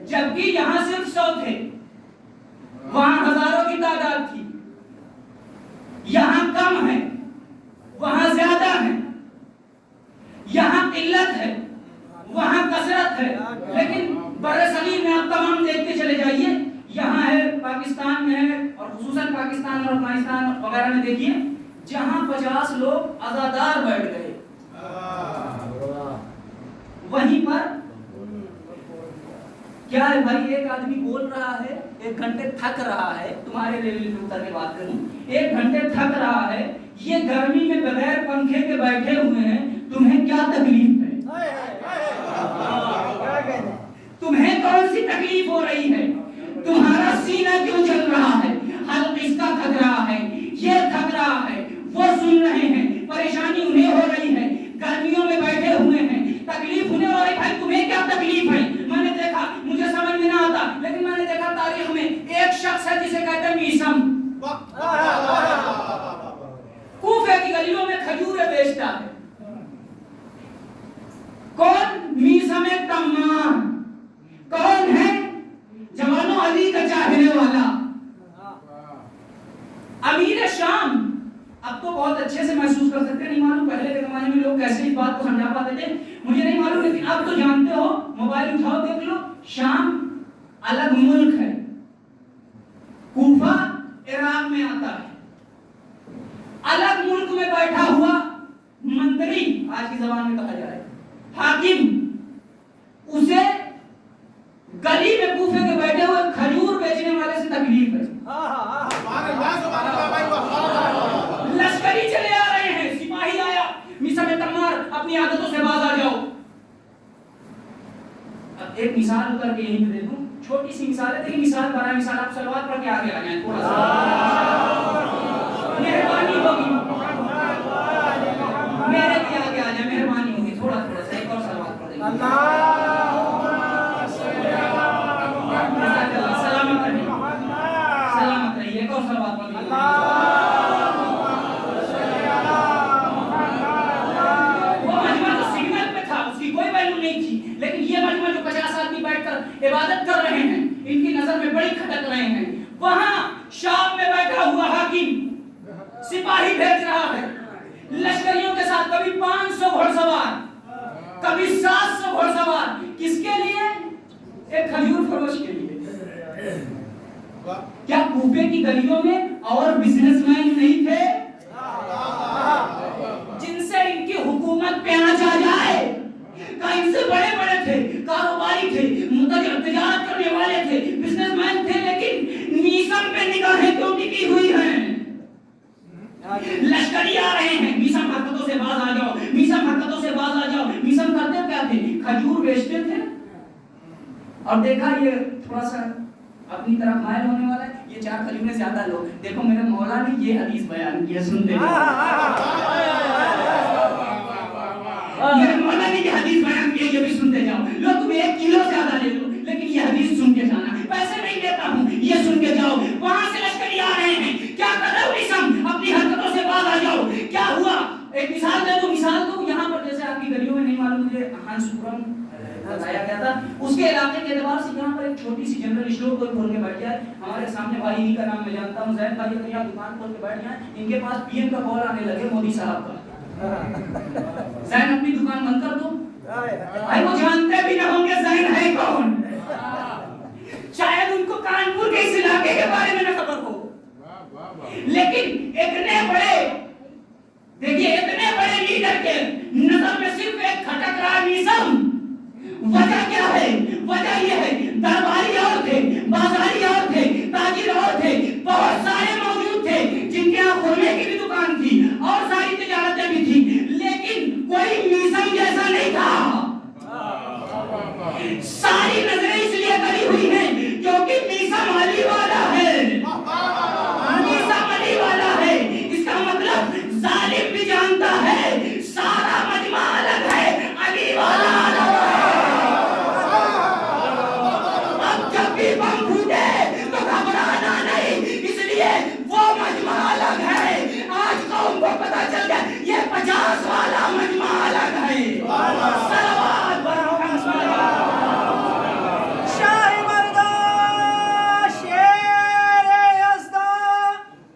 جبکہ یہاں صرف 100 تھے، وہاں ہزاروں کی تعداد تھی. یہاں کم ہے، وہاں زیادہ ہے. یہاں قلت ہے، وہاں کثرت ہے. لیکن برصغیر میں آپ تمام دیکھتے چلے جائیے، یہاں ہے پاکستان میں ہے اور خصوصاً پاکستان اور افغانستان وغیرہ میں دیکھیے جہاں 50 لوگ عزادار بیٹھ گئے، وہیں پر کیا ہے بھائی، ایک آدمی بول رہا ہے 1 گھنٹے تھک رہا ہے. تمہارے لیول پہ اتر کے بات کروں، 1 گھنٹے تھک رہا ہے. یہ گرمی میں بغیر پنکھے کے بیٹھے ہوئے ہیں، تمہیں کیا تکلیف ہے؟ تمہیں کون سی تکلیف ہو رہی ہے؟ تمہارا سینہ کیوں چل رہا ہے؟ حلق اس کا تھک رہا ہے، یہ تھک رہا ہے، وہ سن رہے ہیں، پریشانی انہیں ہو رہی ہے، گرمیوں میں بیٹھے ہوئے ہیں، تکلیف انہیں ہو رہی. بھائی تمہیں کیا تکلیف ہے؟ میں نے دیکھا، مجھے سمجھ میں نہ آتا لیکن میں نے دیکھا تاریخ میں ایک شخص ہے جسے کہتے ہیں میسم، کوفے کی گلیوں میں کھجوریں بیچتا ہے. کون؟ میثم تمار. کون ہے؟ جوانوں علی کا چاہنے والا امیر شام. اب تو بہت اچھے سے محسوس کر سکتے ہیں. نہیں معلوم پہلے کے زمانے میں لوگ کیسے اس بات کو سمجھا پاتے تھے مجھے نہیں معلوم, لیکن اب تو جانتے ہو. موبائل اٹھاؤ دیکھ لو, شام الگ ملک ہے, کوفہ عراق میں آتا ہے. الگ ملک میں بیٹھا ہوا منتری, آج کی زبان میں کہا جائے حاکم, اسے گلی میں کوفے کے بیٹھے ہوئے کھجور بیچنے والے سے تکلیف ہے. لشکری چلے آ رہے ہیں, سپاہی آیا, میثم تمار اپنی عادتوں سے باز آ جاؤ. اب ایک مثال کر کے یہیں پہ دے دوں, چھوٹی سی مثال ہے لیکن مثال بڑا مثال. آپ صلوات پڑھ کے آگے آ جائیں تھوڑا سا, مہربانی ہوگی میرے لیے آگے آ جائیں, مہربانی ہوگی تھوڑا تھوڑا سا. ایک اور صلوات پڑھ دیں. سلامت رہیے, سلامت رہیے. ایک اور صلوات پڑھ دیں. وہ مجمع تو سگنل پہ تھا, اس کی کوئی ویلیو نہیں تھی, لیکن یہ مجمع جو 50 آدمی بیٹھ کر عبادت کر رہے ہیں, ان کی نظر میں بڑی کھٹک رہے ہیں, وہاں شام میں بیٹھا ہوا حاکم سپاہی بھیج رہا ہے لشکریوں کے ساتھ, کبھی 500 گھوڑ سوار, کبھی 700 گھوڑ سوار. کس کے لیے؟ ایک کھجور فروش کے لیے. کیا کوفے کی گلیوں میں اور بزنس مین نہیں تھے جن سے ان کی حکومت پہ آنچ آ جائے؟ ان سے بڑے بڑے تھے, کاروباری تھے, تجارت کرنے والے تھے, بزنس مین تھے, لیکن میثم پہ نگاہیں کیوں ٹکی ہوئی ہیں؟ لشکری آ رہے ہیں, میثم حرکتوں سے باز آ جاؤ, میثم حرکتوں سے باز آ جاؤ. میثم کرتے کیا تھے؟ کھجور بیچتے تھے. اور دیکھا یہ تھوڑا سا اپنی طرف مائل ہونے والا ہے, یہ 4 کھجوریں زیادہ لو. دیکھو میرے مولا نے یہ حدیث بیان کی ہے, سنتے میرے مولا نے یہ حدیث بیان کی ہے, یہ بھی سنتے جاؤ. لو تم 1 کلو زیادہ لے لو, لیکن یہ حدیث سن کے جانا. پیسے نہیں دیتا ہوں, یہ سن کے جاؤ. وہاں سے لشکری آ رہے ہیں, کیا کر رہے ہو میثم؟ اپنی حرکتوں سے باز آ جاؤ. کیا ہوا؟ ایک مثال دے دو, مثال دو. یہاں پر جیسے آپ کی گلیوں میں نہیں معلوم مجھے ہنس پورم بتایا گیا تھا, اس کے علاقے کے اعتبار سے یہاں پر ایک چھوٹی سی جنرل اسٹور کوئی کھول کے بیٹھ جائے. ہمارے سامنے بھائی ہی کا نام میں جانتا ہوں, زید بھائی, اگر یہاں دکان کھول کے بیٹھ جائیں, ان کے پاس پی ایم کا کال آنے لگے مودی صاحب کا, زین اپنی دکان بند کر دو. بھائی وہ جانتے بھی نہ ہوں گے زین ہے کون, شاید ان کو کانپور کے اس علاقے کے بارے میں نہ خبر ہو, لیکن اتنے بڑے, دیکھیے اتنے بڑے لیڈر کے نظر میں صرف ایک کھٹک رہا میثم. وجہ کیا ہے؟ وجہ یہ ہے درباری اور تھے, بازاری اور تھے, تاجر اور تھے, بہت سارے موجود تھے جن کے یہاں کھولنے کی بھی دکان تھی اور ساری تجارتیں بھی تھی, لیکن کوئی میثم جیسا نہیں تھا. ساری نظریں اس لیے کری ہوئی ہیں کیونکہ میثم علی والا ہے, میثم علی والا ہے. اس کا مطلب ظالم بھی جانتا ہے سارا مجمع الگ ہے, علی والا الگ ہے. بم پھوٹے تو گھبرانا نہیں, اس لیے وہ مجمع الگ ہے. آج قوم کو پتا چل گیا یہ 50 والا مجمع الگ ہے. صلوات برحمت شاہ مردہ, شیر یزدہ,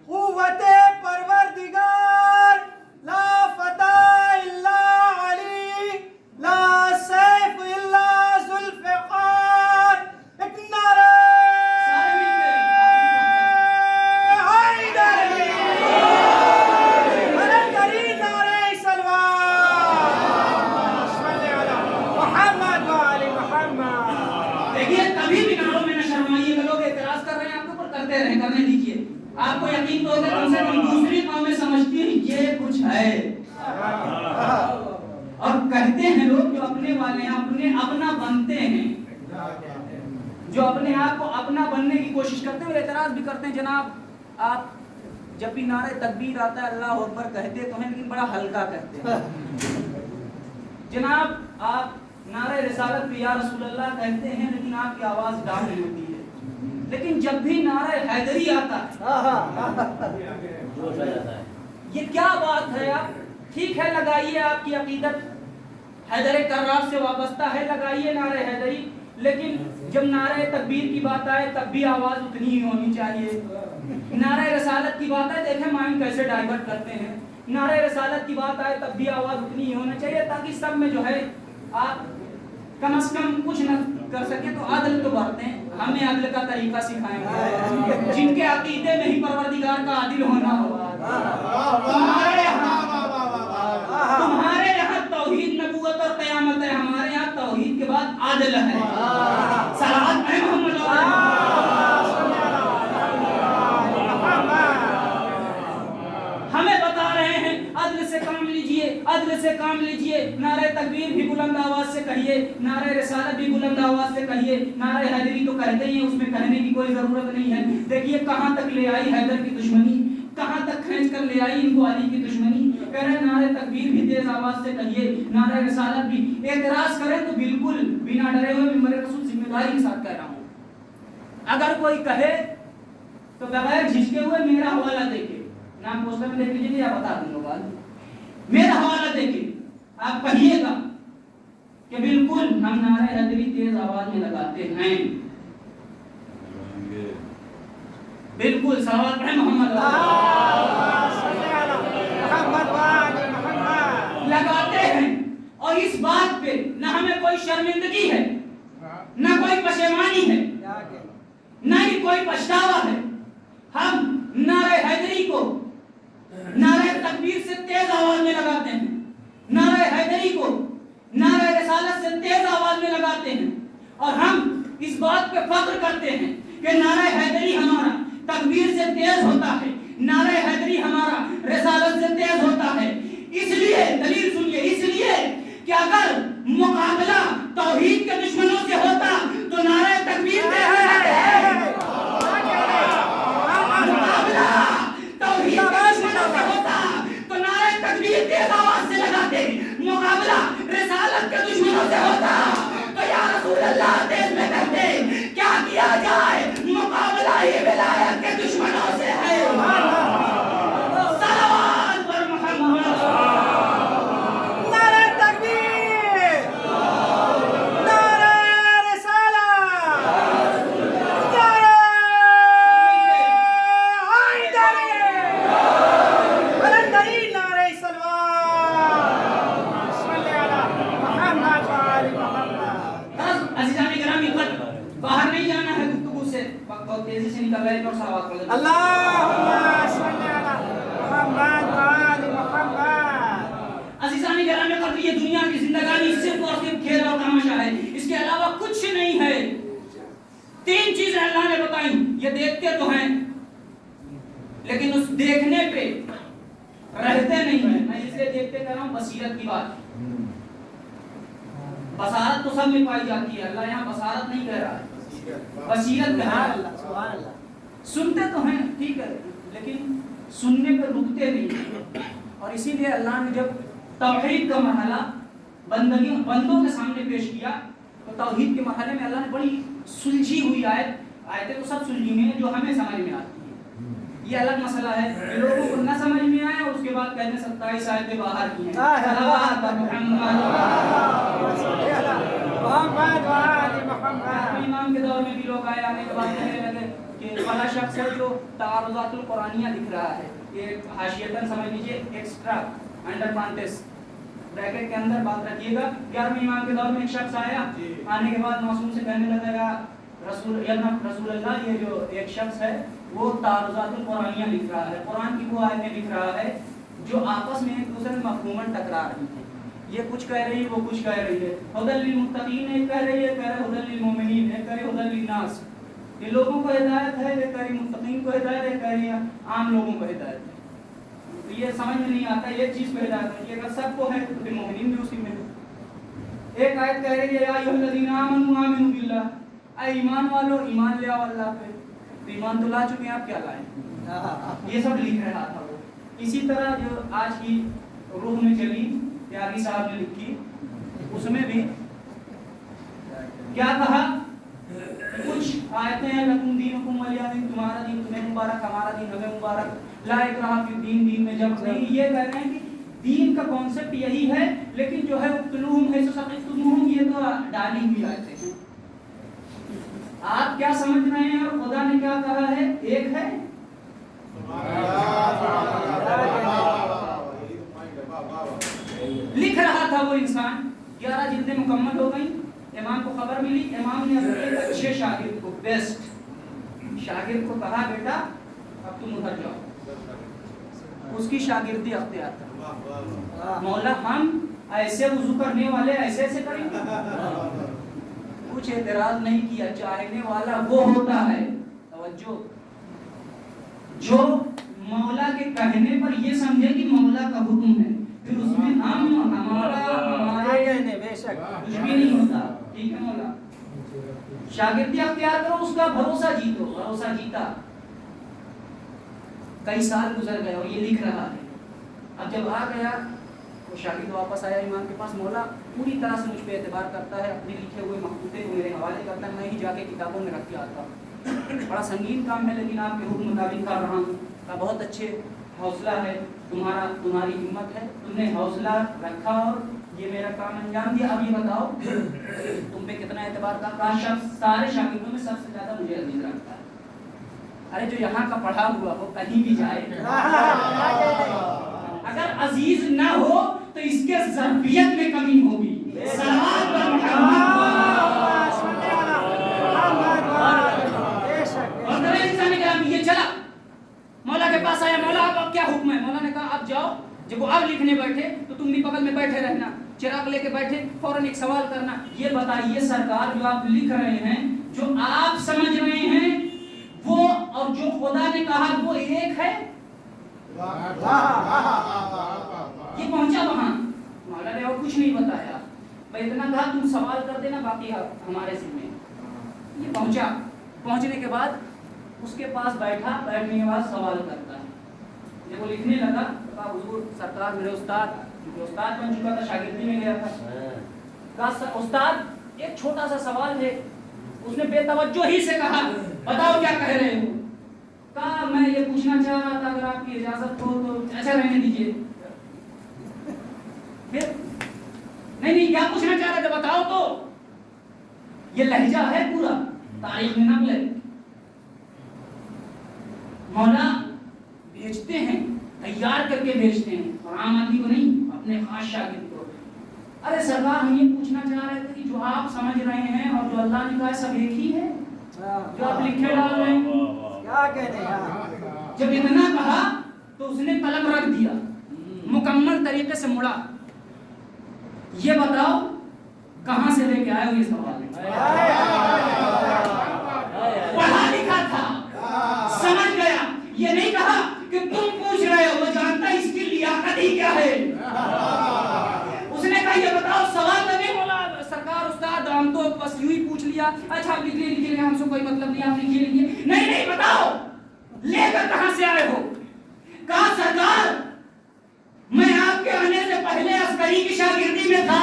قوت پروردگار, لا فتح الا علی, لا سیف الا ذوالفقار. ایک نعرہ کرنے دیجیے. آپ کو یقین تو ہوگا کم سے کم دوسری قومیں سمجھتی ہیں یہ کچھ ہے, اور کہتے ہیں لوگ جو اپنے والے ہیں اپنے اپنا بنتے ہیں, جو اپنے آپ کو اپنا بننے کی کوشش کرتے ہیں اور اعتراض بھی کرتے ہیں. جناب آپ جب بھی نعرہ تکبیر آتا ہے اللہ اکبر کہتے تو ہیں, لیکن بڑا ہلکا کہتے ہیں. جناب آپ نعرہ رسالت پہ یا رسول اللہ کہتے ہیں, لیکن آپ کی آواز ڈاؤن ہوتی ہے. لیکن جب بھی نعرہ حیدری آتا ہے یہ کیا بات ہے؟ آپ ٹھیک ہے لگائیے آپ کی عقیدت, حیدر کرار سے وابستہ ہے، لگائیے نعرہ حیدری، لیکن جب نعرہ تکبیر کی بات آئے تب بھی آواز اتنی ہی ہونی چاہیے. نعرہ رسالت کی بات آئے، دیکھیں مائنڈ کیسے ڈائیورٹ کرتے ہیں. نعرہ رسالت کی بات آئے تب بھی آواز اتنی ہی ہونا چاہیے تاکہ سب میں جو ہے آپ کم از کم کچھ نہ کر سکیں تو عدل تو برتیں. ہمیں عدل کا طریقہ سکھائیں گے جن کے عقیدے میں ہی پروردگار کا عادل ہونا ہو. تمہارے یہاں توحید نبوت اور قیامت ہے، ہمارے یہاں توحید کے بعد عدل ہے. صلوات ہے محمد. ہمیں بتا رہے ہیں عدل سے کام لیجئے، عدل سے کام لیجئے. نعرہ تکبیر بھی بلند آواز سے کہیے، نعرہ رسالت بھی بلند آواز سے کہیے. نعرہ حیدری تو کہتے ہی ہیں، اس میں کہنے کی کوئی ضرورت نہیں ہے. دیکھیے کہاں تک لے آئی حیدر کی دشمنی، کہاں تک کھینچ کر لے آئی ان کو علی کی دشمنی. کہہ رہے ہیں نعرہ تکبیر بھی تیز آواز سے کہیے، نعرہ رسالت بھی. اعتراض کریں تو بالکل بنا ڈرے ہوئے ممبر رسول ذمہ داری کے ساتھ کہہ رہا ہوں. اگر کوئی کہے تو بغیر جھجکے ہوئے میرا حوالہ دیکھے، نام پوسٹر میں دیکھ لیجیے یا بتا دوں گا، میرا حوالہ دیکھیں. آپ کہیے گا کہ بالکل ہم نعرہ حیدری تیز آواز میں لگاتے ہیں. بالکل صلوات پڑھیں محمد لگاتے ہیں. اور اس بات پہ نہ ہمیں کوئی شرمندگی ہے، نہ کوئی پشیمانی ہے، نہ ہی کوئی پچھتاوا ہے. ہم نعرہ حیدری کو نعرہ تکبیر سے تیز آواز میں لگاتے ہیں، نعرہ حیدری کو نعرہ رسالت سے تیز آواز میں لگاتے ہیں. اور ہم اس بات پہ فخر کرتے ہیں کہ نعرہ حیدری ہمارا تکبیر سے تیز ہوتا ہے، نعرہ حیدری ہمارا رسالت سے تیز ہوتا ہے. اس لیے دلیل سنیے، اس لیے کہ اگر مقابلہ توحید کے دشمنوں سے ہوتا تو نعرہ تکبیر تیز آواز سے لگاتے. مقابلہ رسالت کے دشمنوں سے ہوتا تو یا رسول اللہ تیز میں کہتے کیا کیا جائے، مقابلہ یہ ولایت کے دشمنوں سے ہے. صلوات پر محمد. نعرہ تکبیر، نعرہ رسالت، نعرہ حیدری، بلندی نعرہ عزیزان گرامی، باہر نہیں جانا ہے گفتگو سے، بہت تیزی سے نکل رہے ہیں اور صلوات پڑھ لیں. اللہم صلی علی محمد و آل محمد. عزیزان گرامی قدر، یہ دنیا کی زندگانی صرف اور صرف کھیل اور تماشا ہے، اس کے علاوہ کچھ نہیں ہے. 3 چیزیں اللہ نے بتائیں. یہ دیکھتے تو ہیں لیکن اس دیکھنے پہ رہتے نہیں ہیں. میں اس لیے دیکھتے کہہ رہا ہوں بصیرت کی بات. بصارت تو سب میں پائی جاتی ہے، اللہ یہاں بصارت نہیں کہہ رہا ہے، بصیرت کہہ رہا ہے. سنتے تو ہیں ٹھیک ہے، لیکن سننے پہ رکتے نہیں ہیں. اور اسی لیے اللہ نے جب توحید کا مرحلہ بندوں کے سامنے پیش کیا تو توحید کے مرحلے میں اللہ نے بڑی سلجھی ہوئی آیتیں تو سب سلجھی ہیں جو ہمیں سمجھ میں آتی ہیں. یہ الگ مسئلہ ہے کہ لوگوں کو نہ سمجھ میں آئے اور اس کے بعد کہتے 27 آیتیں باہر کی ہیں. صلوات محمد. امام کے دور میں بھی لوگ آئے، آنے کے بعد کہنے لگے کہ فلاں شخص ہے جو تعارضات القرآنیہ دکھ رہا ہے. یہ حاشیتاً سمجھ لیجئے، ایکسٹرا انڈر پانٹس بریکٹ کے اندر بات رکھیے گا. 11ویں امام کے دور میں ایک شخص آیا، آنے کے بعد معصوم سے کہنے لگا گا رسول اللہ، یہ جو ایک شخص ہے وہ تعارضات القرآنیہ لکھ رہا ہے، قرآن کی وہ آیتیں لکھ رہا ہے جو آپس میں ایک دوسرے میں مفہوماً ٹکرا رہی ہیں. یہ کچھ کہہ رہی ہے، وہ کچھ کہہ رہی ہے. ہدی للمتقین ایک کہہ رہی ہے، کہہ رہے ہدی للمؤمنین، ایک کہہ رہے ہدی للناس. یہ لوگوں کو ہدایت ہے، ایک کہہ رہی متقین کو ہدایت ہے، ایک کہہ رہی عام لوگوں کو ہدایت ہے. تو یہ سمجھ میں نہیں آتا یہ چیز کو ہدایت ہے. اگر سب کو ہے تو پھر مومنین بھی اسی میں ہے. ایک آیت کہہ رہی ہے یا ایھا الذین آمنوا آمنوا باللہ، اے ایمان والو ایمان لے آؤ اللہ پہ. تو ایمان تو لا چکے ہیں، آپ کیا لائیں؟ یہ سب لکھ رہا تھا وہ. اسی طرح جو آج کی روح میں چلی پیاری صاحب نے لکھی، اس میں بھی کیا کہا؟ کچھ آیتیں ہیں لکم دینکم ولی دین، تمہارا دین تمہیں مبارک، ہمارا دین ہمیں مبارک، لا اکراہ فی الدین، دین میں جبر نہیں. یہ کہہ رہے ہیں کہ دین کا کانسیپٹ یہی ہے لیکن جو ہے اقتلوہم حیث ثقفتموہم یہ تو ڈالی ہوئی آیتیں ہیں. آپ کیا سمجھ رہے ہیں اور خدا نے کیا کہا ہے؟ ایک ہے. لکھ رہا تھا وہ انسان, 11 جلدیں مکمل ہو گئیں, امام کو خبر ملی, امام نے اپنے ایک اچھے شاگرد کو, بیسٹ شاگرد کو کہا بیٹا اب تم ادھر جاؤ. اس کی شاگردی اختیار کر. مولا ہم ایسے وضو کرنے والے ایسے ایسے کریں گے؟ کچھ اعتراض نہیں کیا. چاہنے والا وہ ہوتا ہے, توجہ, جو مولا کے کہنے پر یہ سمجھے کہ مولا کا حکم ہے, پھر اس میں ہم ہمارا ہمارے کچھ بھی نہیں ہوتا. ٹھیک ہے مولا, شاگردی اختیار کرو, اس کا بھروسہ جیتو. بھروسہ جیتا, کئی سال گزر گئے اور یہ لکھ رہا ہے. اب جب آ گیا وہ شاگرد واپس آیا امام کے پاس, مولا پوری طرح سے مجھ پہ اعتبار کرتا ہے, اپنے لکھے ہوئے مخطوطے کو میرے حوالے کرتا ہے, میں ہی جا کے کتابوں میں رکھ کے آتا ہوں. بڑا سنگین کام ہے لیکن آپ کے حکم مطابق کر رہا ہوں. کا بہت اچھے حوصلہ ہے تمہاری ہمت ہے, تم نے حوصلہ رکھا اور یہ میرا کام انجام دیا. اب یہ بتاؤ تم پہ کتنا اعتبار کا شخص سارے شاگردوں میں سب سے زیادہ مجھے عزیز رکھتا ہے. ارے جو یہاں کا پڑھا ہوا ہو کہیں بھی جائے, اگر عزیز نہ ہو تو اس کے ظرفیت میں کمی ہوگی. صلوات پر محمد. یہ چلا مولا کے پاس آیا, مولا اب کیا حکم ہے؟ مولا نے کہا اب جاؤ. جب وہ اب لکھنے بیٹھے تو تم بھی بغل میں بیٹھے رہنا, چراغ لے کے بیٹھے, فوراً ایک سوال کرنا. یہ بتائیے سرکار جو آپ لکھ رہے ہیں, جو آپ سمجھ رہے ہیں وہ اور جو خدا نے کہا وہ ایک ہے؟ یہ پہنچا وہاں, مولا نے اور کچھ نہیں بتایا, بھائی اتنا کہا تم سوال کر دینا باقی ہمارے ذمہ. یہ پہنچا, پہنچنے کے بعد اس کے پاس بیٹھا, بیٹھنے کے بعد سوال کرتا ہے. جب وہ لکھنے لگا تو کہا حضور سرکار میرے استاد, کیونکہ استاد بن چکا تھا, شاگردی میں گیا تھا, کہا استاد ایک چھوٹا سا سوال ہے. اس نے بے توجہ ہی سے کہا بتاؤ کیا کہہ رہے ہو؟ کہا میں یہ پوچھنا چاہ رہا تھا اگر آپ کی اجازت ہو تو ایسا رہنے دیجیے. پھر نہیں کیا پوچھنا چاہ رہے تھے بتاؤ تو. یہ لہجہ ہے پورا, تاریخ میں نقل ہے. مولا بھیجتے ہیں, تیار کر کے بھیجتے ہیں, اور عام آدمی کو نہیں, اپنے خاص شاگرد کو. ارے سرکار ہم یہ پوچھنا چاہ رہے تھے کہ جو آپ سمجھ رہے ہیں اور جو اللہ نے کہا سب ایک ہی ہے, جو آپ لکھے ڈال رہے ہیں. کیا کہتے ہیں؟ جب اتنا کہا تو اس نے قلم رکھ دیا, مکمل طریقے سے مڑا. یہ بتاؤ کہاں سے لے کے آئے ہو یہ سوال؟ پڑھا لکھا تھا, سمجھ گیا. یہ نہیں کہا کہ تم پوچھ رہے ہو, وہ جانتا اس کی لیاقت ہی کیا ہے. اس نے کہا یہ بتاؤ سوال تو نہیں. بولا سرکار استاد ہم تو بس یوں ہی پوچھ لیا. اچھا آپ لکھ لیجیے, ہم سے کوئی مطلب نہیں, آپ لکھ لیجیے. نہیں بتاؤ لے کر کہاں سے آئے ہو؟ کہا سرکار میں آپ کے آنے سے پہلے عسکری کی شاگردی میں تھا.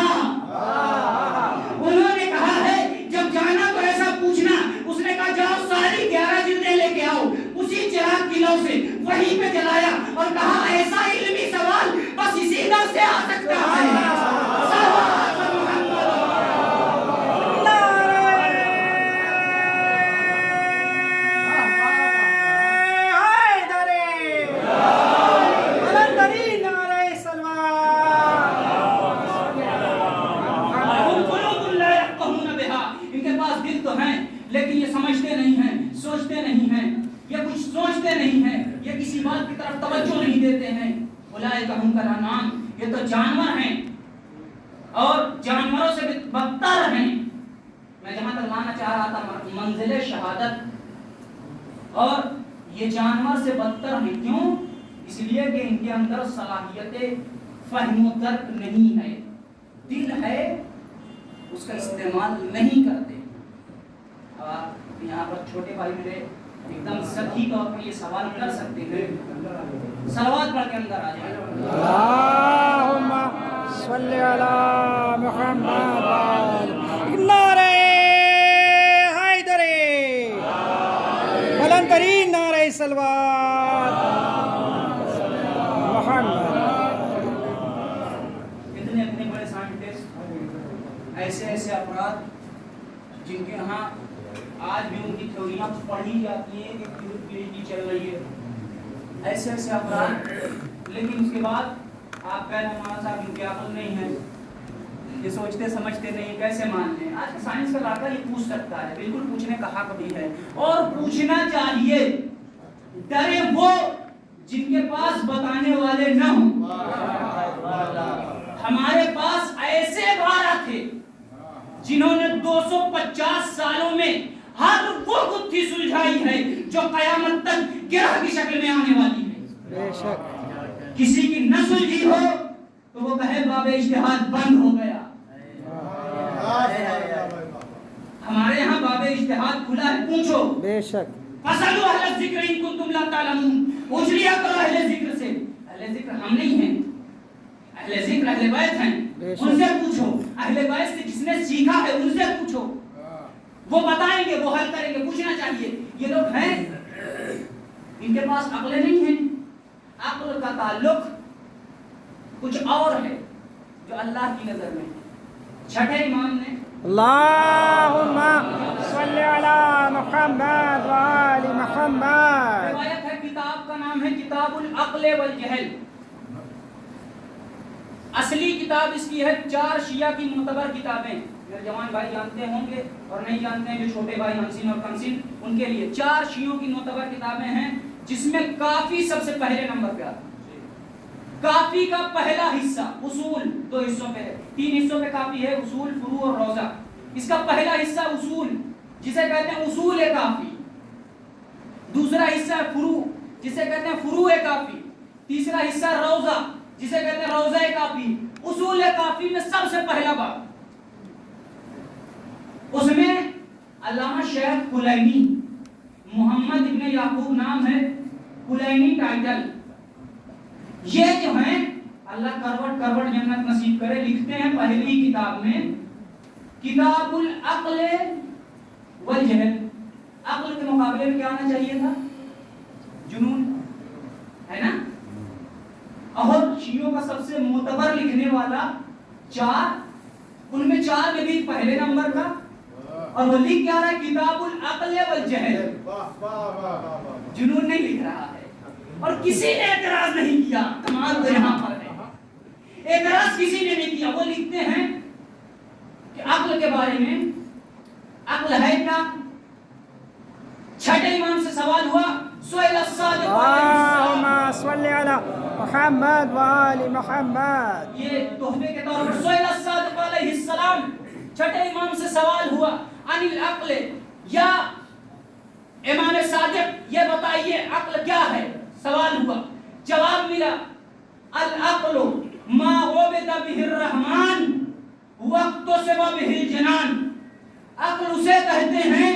انہوں نے کہا ہے جب جانا تو ایسا پوچھنا. اس نے کہا جاؤ ساری 11 جلدیں لے کے آؤ. اسی چراغ کی لو سے وہیں پہ جلایا اور کہا ایسا علمی سوال بس اسی در سے آ سکتا ہے. لیکن یہ سمجھتے نہیں ہیں, سوچتے نہیں ہیں, یہ کچھ سوچتے نہیں ہیں, یہ کسی بات کی طرف توجہ نہیں دیتے ہیں. اولئک هم کالانعام, یہ تو جانور ہیں اور جانوروں سے بھی بدتر ہیں. میں جہاں تک لانا چاہ رہا تھا منزل شہادت, اور یہ جانور سے بدتر ہیں. کیوں؟ اس لیے کہ ان کے اندر صلاحیت فہم و درک نہیں ہے. دل ہے اس کا استعمال نہیں کرتے. آپ یہاں پر چھوٹے بھائی میرے ایک دم سچی طور پر یہ سوال کر سکتے ہیں, صلوات پڑھ کے اندر آ جائیں. اللہم صلی علی محمد. نعرہ حیدری, بلند ترین نعرہ صلوات محمد. اتنے اتنے بڑے سائنٹسٹ، ایسے ایسے افراد جن کے یہاں آج بھی ان کی تھیوریاں پڑھی جاتی ہیں کہ پی ایچ ڈی چل رہی ہے، ایسے ایسے افراد، لیکن اس کے بعد آپ کہہ رہے ہیں مولانا صاحب ان کی عقل نہیں ہے، یہ سوچتے سمجھتے نہیں، کیسے مان لیں؟ آج سائنس کا لڑکا یہ پوچھ سکتا ہے، بالکل پوچھنے کا حق بھی ہے اور پوچھنا چاہیے۔ ڈرے وہ جن کے پاس بتانے والے نہ ہوں۔ ہمارے پاس ایسے بھارا تھے جنہوں نے 250 سالوں میں ہر وہ گتھی سلجھائی ہے جو قیامت تک گرہ کی شکل میں آنے والی ہے۔ بے شک کسی کی نہ سلجھی ہو تو وہ کہے باب اجتہاد بند ہو گیا۔ ہمارے یہاں باب اجتہاد کھلا ہے، پوچھو۔ بے شک فَاسْأَلُوا أَهْلَ الذِّكْرِ إِن كُنتُمْ لَا تَعْلَمُونَ، پوچھ لیا کرو اہل ذکر سے۔ اہل ذکر ہم نہیں ہیں، اہل ذکر اہل بیت ہیں، ان سے پوچھو۔ اہل بیت سے جس نے سیکھا ہے ان سے پوچھو، وہ بتائیں گے، وہ حل کریں گے۔ پوچھنا چاہیے۔ یہ لوگ ہیں، ان کے پاس عقلیں نہیں ہیں، عقل کا تعلق کچھ اور ہے جو اللہ کی نظر میں ہے۔ چھٹے امام نے اللہم صلی علی محمد وآل محمد۔ روایت ہے، کتاب کا نام ہے کتاب العقل والجہل۔ اصلی کتاب اس کی ہے 4 شیعہ کی معتبر کتابیں، میرے جوان بھائی جانتے ہوں گے اور نہیں جانتے ہیں جو چھوٹے بھائی ہمسن اور کمسن، ان کے لیے 4 شیعوں کی معتبر کتابیں ہیں، جس میں کافی سب سے پہلے نمبر پہ آتا ہے۔ کافی کا پہلا حصہ اصول 2 حصوں پہ ہے، 3 حصوں پہ کافی ہے، اصول، فروع اور روضہ۔ اس کا پہلا حصہ اصول جسے کہتے ہیں اصول کافی، دوسرا حصہ ہے فروع جسے کہتے ہیں فروع کافی، تیسرا حصہ روضہ جسے کہتے ہیں روضہ کافی۔ اصول کافی میں سب سے پہلا باب، اس میں علامہ شیخ کلینی، محمد ابن یعقوب نام ہے، کلینی ٹائٹل، یہ جو ہیں اللہ کروٹ کروٹ جنت نصیب کرے، لکھتے ہیں پہلی کتاب میں کتاب العقل والجہل۔ عقل کے مقابلے میں کیا آنا چاہیے تھا؟ جنون، ہے نا؟ اور شیعوں کا سب سے معتبر لکھنے والا 4، ان میں 4 میں بھی پہلے نمبر کا، اور وہ لکھ کیا رہا ہے؟ کتاب العقل والجہل۔ جنون نہیں لکھ رہا ہے، اور کسی نے اعتراض نہیں کیا۔ کمال تو یہاں پر ہے، اعتراض کسی نے نہیں کیا۔ وہ لکھتے ہیں کہ عقل کے بارے میں، عقل ہے کیا؟ چھٹے امام سے سوال ہوا، سئل الصادق اللہم صلی علی محمد وآل محمد۔ یہ تحفے کے طور پر سئل الصادق علیہ السلام، چھٹے امام سے سوال ہوا عن العقل، یا امام صادق یہ بتائیے عقل کیا ہے؟ سوال ہوا، جواب ملا العقل ما عبد به الرحمن وقت سوا به الجنان۔ عقل اسے کہتے ہیں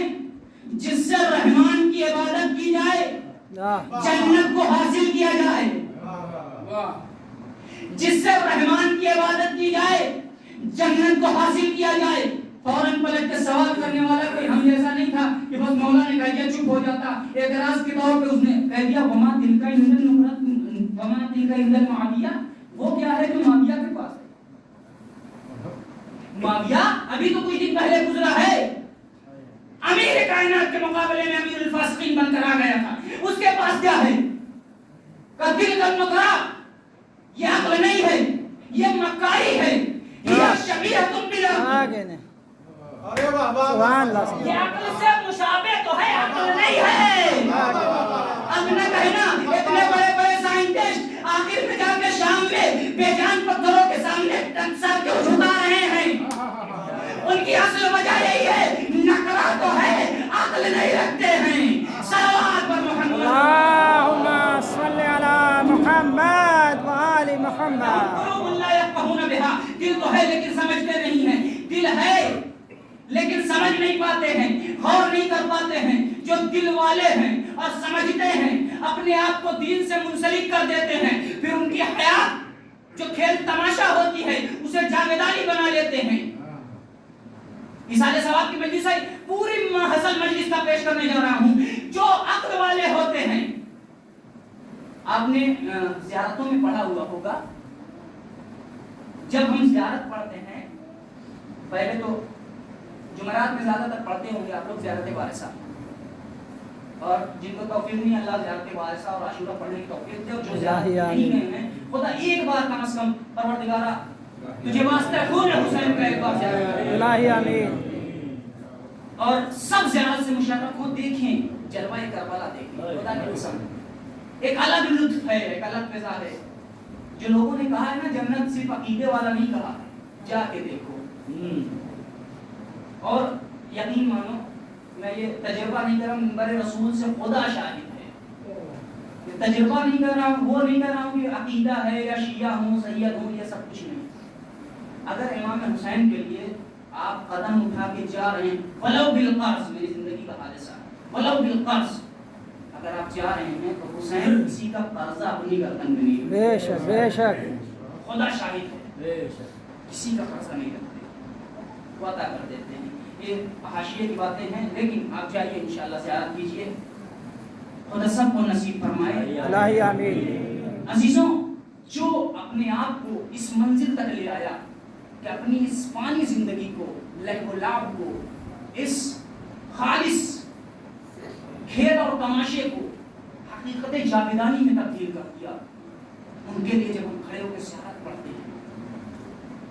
جس سے رحمان کی عبادت کی جائے، جنت کو حاصل کیا جائے، جس سے رحمان کی عبادت کی جائے، جنت کو حاصل کیا جائے۔ فوراً پلٹ کے سوال کرنے والا کوئی ہم جیسا نہیں تھا کہ بس مولا نے کہا دیا چپ ہو جاتا، اعتراض کے طور پہ اس نے کہہ دیا وما تلک عند معاویہ، وہ کیا ہے جو معاویہ کے پاس ہے؟ معاویہ ابھی تو کچھ دن پہلے گزرا ہے، امیر کائنات کے مقابلے میں امیر الفاسقین بن کر آ گیا تھا، اس کے پاس کیا ہے؟ دل کا نکرا، یہ عقل نہیں ہے، یہ مکاری ہے، یہ شبیہۃ بالعقل، آگے نے سبحان اللہ، یہ عقل سے مشابہ تو ہے، عقل نہیں ہے۔ اب نہ کہنا اتنے بڑے بڑے سائنٹسٹ آخر میں جا کے شام میں بے جان پتھروں کے سامنے سر کیوں جھکا رہے ہیں؟ ان کی اصل وجہ یہی ہے، نکرا تو ہے، عقل نہیں رکھتے ہیں۔ صلوات پر محمد، اللہم صلی علی محمد وآل محمد۔ قلوب لا یفقہون بہا، دل تو ہے لیکن سمجھتے نہیں ہیں، دل ہے لیکن سمجھ نہیں پاتے ہیں، غور نہیں کر پاتے ہیں۔ جو دل والے ہیں اور سمجھتے ہیں اپنے آپ کو دین سے منسلک کر دیتے ہیں، پھر ان کی حیات جو کھیل تماشا ہوتی ہے اسے جاویدانی بنا لیتے ہیں۔ اصالہ ثواب کی مجلس ہے، پوری حسن مجلس کا پیش کرنے جا رہا ہوں۔ جو عقل والے ہوتے ہیں، آپ نے زیارتوں میں پڑھا ہوا ہوگا جب ہم زیارت پڑھتے ہیں، پہلے تو جمعرات میں زیادہ تر پڑھتے ہوں گے آپ لوگ زیارت وارثہ، اور جن کو توفیق نہیں اللہ زیارت وارثہ اور عاشورہ پڑھنے کی توفیق دے، اور جو زیارت نہیں گئے ہیں خدا ایک بار کم از کم پروردگارہ تجھے واسطہ خون حسین کا ایک بار زیارت کرے الہی آمین. اور سب زیارت سے مشرف ہو، دیکھیں جلوہ کربلا، دیکھیں خدا کی قسم ایک الگ لطف ہے، ایک الگ فضا ہے. جو لوگوں نے کہا ہے نا جنت صرف عقیدے والا نہیں کہا، جا کے دیکھو. اور یقین مانو میں یہ تجربہ نہیں کر رہا ہوں، منبر رسول سے خدا شاہد ہے، تجربہ نہیں کر رہا ہوں، وہ نہیں کر رہا ہوں کہ عقیدہ ہے یا شیعہ ہوں سید ہوں، یہ سب کچھ نہیں. اگر امام حسین کے لیے آپ قدم اٹھا کے جا رہے ہیں، ولو بالقرض، میری زندگی کا حادثہ ولو بالقرض، اگر آپ جا رہے ہیں تو حسین کسی کا قرضہ اپنی گردن میں نہیں، بے شک بے شک، خدا شاہد ہے، کسی کا قرضہ نہیں رکھتے، وہ عطا کر دیتے ہیں. یہ حاشیے کی باتیں ہیں، لیکن آپ جائیے انشاءاللہ زیارت کیجیے، خدا سب کو نصیب فرمائے الہی آمین. عزیزوں. جو اپنے آپ کو اس منزل تک لے آیا کہ اپنی اس فانی زندگی کو، لہو و لعب کو، اس خالص کھیل اور تماشے کو حقیقت جاویدانی میں تبدیل کر دیا، ان کے لیے جب ہم کھڑے ہو کے زیارت پڑھتے ہیں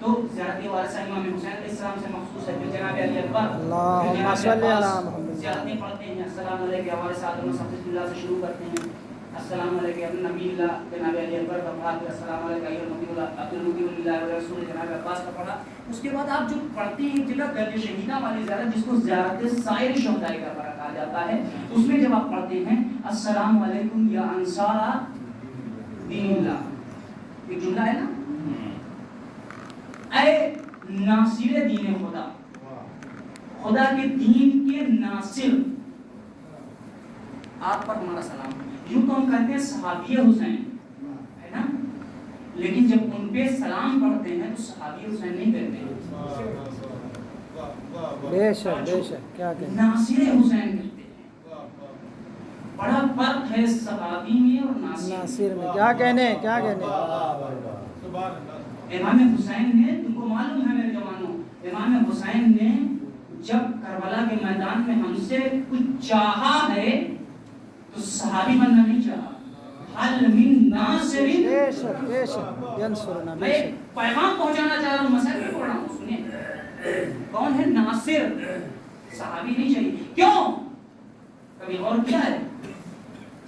تو زیارت وارثہ امام حسین علیہ السلام سے مخصوص ہے. پھر جناب علی اکبر، اللہم صلی علی محمد، زیارتیں پڑھتے ہیں. السلام علیکم وارث آدم و صفحۃ اللہ سے شروع کرتے ہیں. السلام علیکم ابن نبی اللہ جناب علی اکبر کا پڑھا، پھر السلام علیکم ایھا النبی اللہ عبد المطیع اللہ و رسول جناب عباس کا پڑھا. اس کے بعد آپ جو پڑھتے ہیں ایک جگہ درج شہیدہ والی زیارت جس کو زیارت سائر شہداء کا کہا جاتا ہے، اس میں جب آپ پڑھتے ہیں السلام علیکم یا انصار دین اللہ، ایک جملہ ہے نا، اے ناصر دین خدا، خدا کے دین کے ناصر، آپ پر ہمارا سلام. یوں تو ہم کہتے ہیں صحابی حسین ہے نا، لیکن جب ان پہ سلام پڑھتے ہیں تو صحابی حسین نہیں کہتے، بے شک بے شک، کیا کہتے ہیں، ناصر حسین کہتے ہیں. بڑا فرق ہے صحابی میں اور ناصر میں، کیا کہنے کیا کہنے. امام حسین نے، تم کو معلوم ہے میرے جوانوں، امام حسین نے جب کربلا کے میدان میں ہم سے کچھ چاہا ہے تو صحابی بننا نہیں چاہا. حل من ناصر، بے شک بے شک، ینصرنا، میں بے ایک شک. پیغام پہنچانا چاہ رہا ہوں، مسئلہ نہیں پڑھ رہا ہوں. سنیں کون ہے ناصر، صحابی نہیں چاہیے. کیوں؟ کبھی اور کیا ہے،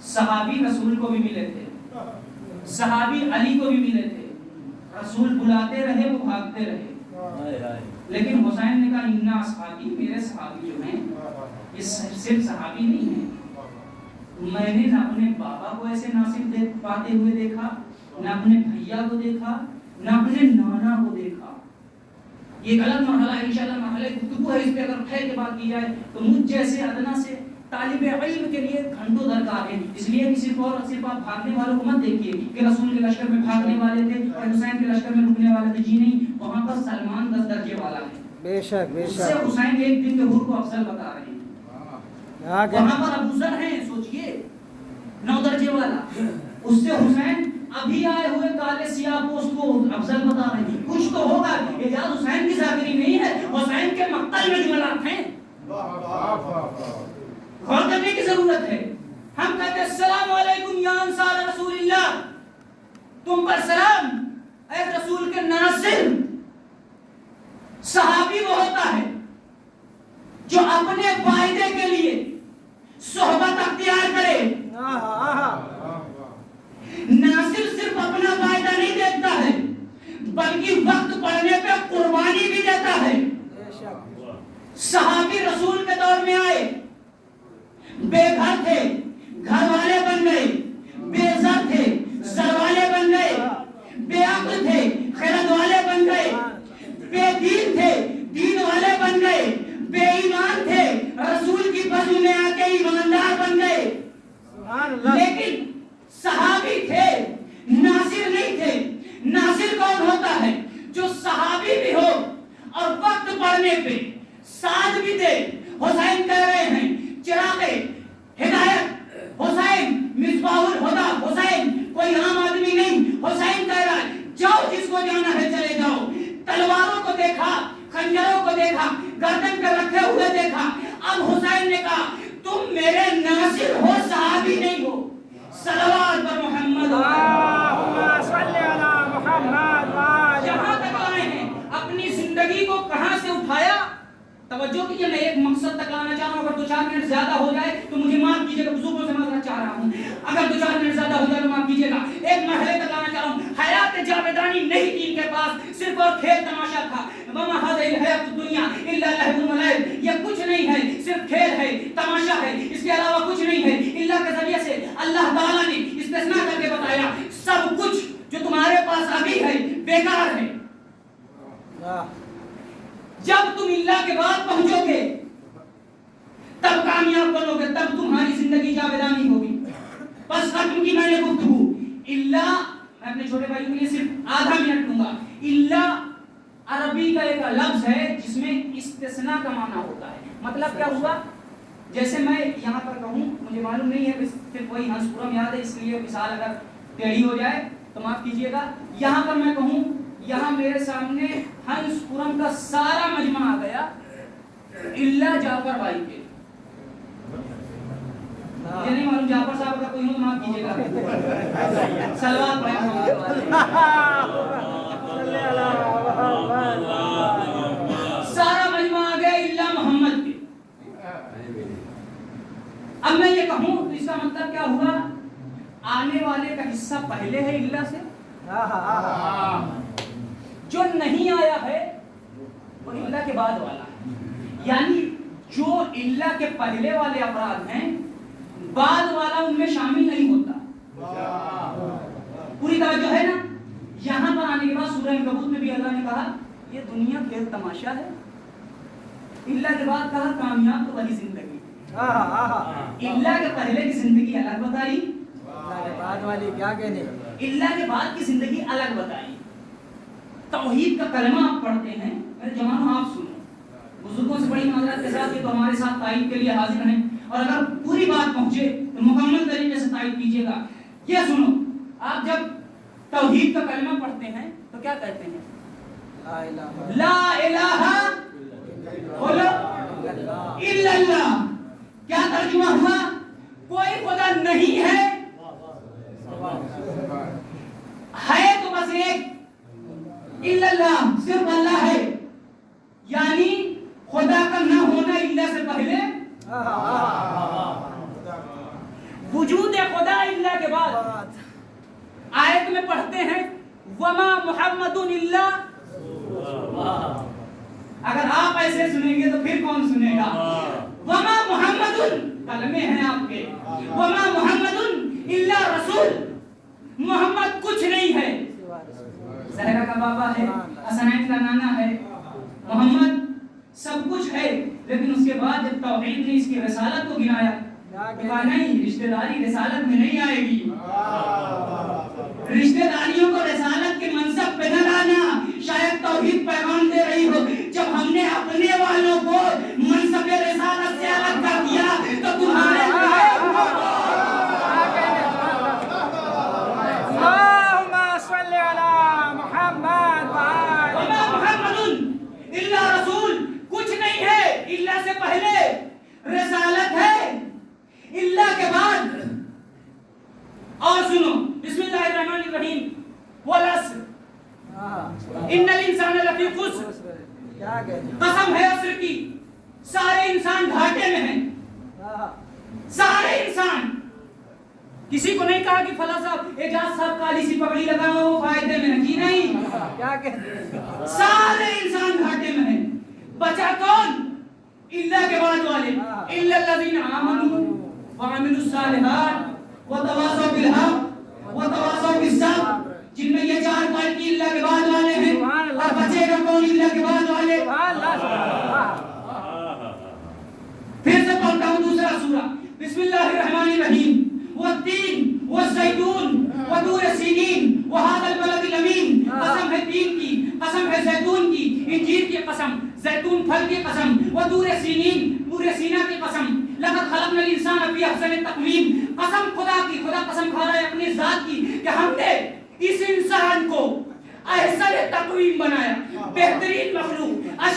صحابی رسول کو بھی ملے تھے، صحابی علی کو بھی ملے تھے، رسول بلاتے رہے وہ بھاگتے رہے، لیکن حسین نے کہا انا اصحابی، میرے صحابی جو ہیں یہ صرف صحابی نہیں ہیں. میں نے نہ اپنے بابا کو ایسے ناصر پاتے ہوئے دیکھا، نہ اپنے بھیا کو دیکھا، نہ اپنے نانا کو دیکھا. یہ ایک الگ مرحلہ ہے، انشاءاللہ مرحلہ گفتگو ہے، اس پہ اگر خیر کی بات کی جائے تو مجھ جیسے ادنا سے طالب علم کے لیے گھنٹوں درکار ہے. اس لیے کسی کو اور صرف آپ بھاگنے والوں کو مت دیکھیے کہ رسول کے لشکر میں بھاگنے والے تھے اور حسین کے لشکر میں رکنے والے تھے. جی نہیں، وہاں پر سلمان 10 درجے والا ہے. بے شک بے اس سے شک، حسین ایک دن کے حور کو افضل بتا رہے ہیں. کیا کہنے. وہاں پر ابو ذر ہیں، سوچئے 9 درجے والا، اس سے حسین ابھی آئے ہوئے کالے سیاہ پوست کو افضل بتا رہے ہیں. کچھ تو ہوگا، اعجاز حسین کی ذاکری نہیں ہے، حسین کے مقتل میں جملات ہیں. غور کرنے کی ضرورت ہے. ہم کہتے ہیں السلام علیکم یا انصار رسول اللہ، تم پر سلام اے رسول کے ناصر. صحابی وہ ہوتا ہے جو اپنے فائدے کے لیے صحبت اختیار کرے. ناصر صرف اپنا فائدہ نہیں دیکھتا ہے بلکہ وقت پڑنے پہ قربانی بھی دیتا ہے. صحابی رسول کے دور میں آئے، بے گھر تھے گھر والے بن گئے، بے زر تھے زر والے بن گئے، بے عقل تھے خرد والے بن گئے، بے دین تھے دین والے بن گئے، بے ایمان تھے رسول کی بزم میں آ کے ایماندار بن گئے. لیکن صحابی تھے، ناصر نہیں تھے. ناصر کون ہوتا ہے؟ جو صحابی بھی ہو اور وقت پڑنے پہ ساتھ بھی دے. حسین کہہ رہے ہیں چراغ ہدایت حسین، مصباح الہدی حسین، کوئی عام آدمی نہیں. حسین کہہ رہا ہے جاؤ جس کو جانا ہے چلے جاؤ، دیکھا, گردن پہ رکھے ہوئے دیکھا. اب حسین نے کہا تم میرے ناصر ہو, صحابی نہیں ہو. صلوات پر محمد. اللہم صلی علی محمد. جہاں تک آئے ہیں اپنی زندگی کو کہاں سے اٹھایا. توجہ کیجیے, میں ایک مقصد تک لانا چاہ رہا ہوں. اگر 2-4 منٹ زیادہ ہو جائے تو مجھے معاف کیجیے گا, بزرگوں سے معذرت چاہ رہا ہوں. اگر 2-4 منٹ زیادہ ہو جائے تو معاف کیجیے گا. ایک مرحلے تک لانا چاہ رہا ہوں. حیات جاویدانی نہیں تھی ان کے پاس, صرف اور کھیل تماشا تھا. وما هذه الحیات الدنیا الا لهو ولعب, یہ کچھ نہیں ہے, صرف کھیل ہے, تماشا ہے, اس کے علاوہ کچھ نہیں ہے. اللہ کے ذریعے سے اللہ تعالیٰ نے استثناء کر کے بتایا سب کچھ جو تمہارے پاس ابھی ہے بیکار ہے. جب تم اللہ کے بعد پہنچو گے تب کامیاب بنو گے, تب تمہاری زندگی جاویدانی ہوگی. بس ختم کی میں نے گفتگو. اللہ, میں اپنے چھوٹے بھائی کے لیے صرف آدھا منٹ لوں گا. اللہ عربی کا ایک لفظ ہے جس میں استثناء کا معنی ہوتا ہے. مطلب کیا ہوا, جیسے میں یہاں پر کہوں, مجھے معلوم نہیں ہے, صرف وہی ہنس پورم یاد ہے, اس لیے مثال اگر ٹیڑھی ہو جائے تو معاف کیجیے گا. یہاں پر میں کہوں, یہاں میرے سامنے ہنس پورم کا سارا مجمع آ گیا الا جعفر بھائی کے. مجھے نہیں معلوم جعفر صاحب کا کوئی ہو تو معاف کیجیے گا. صلوات پڑھیں سارا مجمع آ گیا الا محمد کے. اب میں یہ کہوں تو اس کا مطلب کیا ہوا, آنے والے کا حصہ پہلے ہے اللہ سے, جو نہیں آیا ہے وہ اللہ کے بعد والا ہے. یعنی جو اللہ کے پہلے والے افراد ہیں بعد والا ان میں شامل نہیں ہوتا. پوری توجہ ہے نا. یہاں پر آنے کے بعد سورہ عنکبوت میں بھی اللہ نے کہا یہ دنیا کھیل تماشا ہے. اللہ کے بعد کہا کامیاب تو وہی زندگی. اللہ کے پہلے کی زندگی الگ بتائی, اللہ کے بعد والی کیا کہنے, اللہ کے بعد کی زندگی الگ بتائی. توحید کا کلمہ آپ پڑھتے ہیں, میرے جوانوں آپ سنو, بزرگوں سے بڑی معذرت کے ساتھ یہ تو ہمارے ساتھ تائید کے لیے حاضر ہیں, اور اگر پوری بات پہنچے تو مکمل طریقے سے تائید کیجیے گا. یہ سنو, آپ جب توحید کا کلمہ پڑھتے ہیں تو کیا کہتے ہیں, لا الہ الا اللہ. کیا ترجمہ ہوا, کوئی خدا نہیں ہے, ہے تو بس ایک, الا اللہ صرف اللہ ہے. یعنی خدا کا نہ ہونا اللہ سے پہلے, وجود خدا اللہ کے بعد. آیت میں پڑھتے ہیں وما محمد الا, اگر آپ ایسے سنیں گے تو پھر کون سنے گا. وما محمد, کلمے ہیں آپ کے, وما محمد الا رسول, محمد کچھ نہیں ہے. زہرا کا بابا ہے, حسنین کا نانا ہے, محمد سب کچھ ہے. لیکن اس کے بعد جب توحید نے اس کی رسالت کو گنایا تو کہا نہیں, رشتہ داری رسالت میں نہیں آئے گی. رشتہ داریوں کو رسالت کے منصب پہ نہ لانا. شاید توحید پیغام دے رہی ہو, جب ہم نے اپنے والوں کو منصب رسالت سے الگ کر دیا تو تمہارے اللہم صلی علی محمد. وما محمد الا رسول, کچھ نہیں ہے اللہ سے پہلے, رسالت ہے اللہ کے بعد. اور سنو, بسم اللہ الرحمن الرحیم, والعصر ان الانسان لفی خسر. کیا کہنے, قسم ہے عصر کی, سارے انسان گھاٹے میں ہیں, سارے انسان. کسی کو نہیں کہا کہ فلاں صاحب اعجاز صاحب کالی سی پگڑی لگا ہوا وہ فائدے میں ہے, جی نہیں, کیا کہنے, سارے انسان گھاٹے میں ہیں. بچا کون, اللہ کے بعد والے, الا الذین آمنوا وعملوا الصالحات وتواصوا بالحق وتواصوا بالصبر, جن میں یہ 4 کوالٹی اللہ کے بعد والے ہیں. اور بچے گا کون, اللہ کے بعد والے. پھر سے پڑھتا ہوں دوسرا سورہ, بسم اللہ الرحمن الرحیم, والتین والزیتون وطور سینین وہذا البلد الامین. قسم ہے تین کی, قسم ہے زیتون کی, انجیر کی قسم, زیتون پھل کی قسم, وطور سینین, طور سینا کی قسم, لقد خلقنا الانسان فی احسن تقویم. قسم خدا کی, خدا قسم کھا رہا ہے اپنی ذات کی کہ ہم نے اس انسان کو احسن تقویم بنایا, بہترین مخلوق,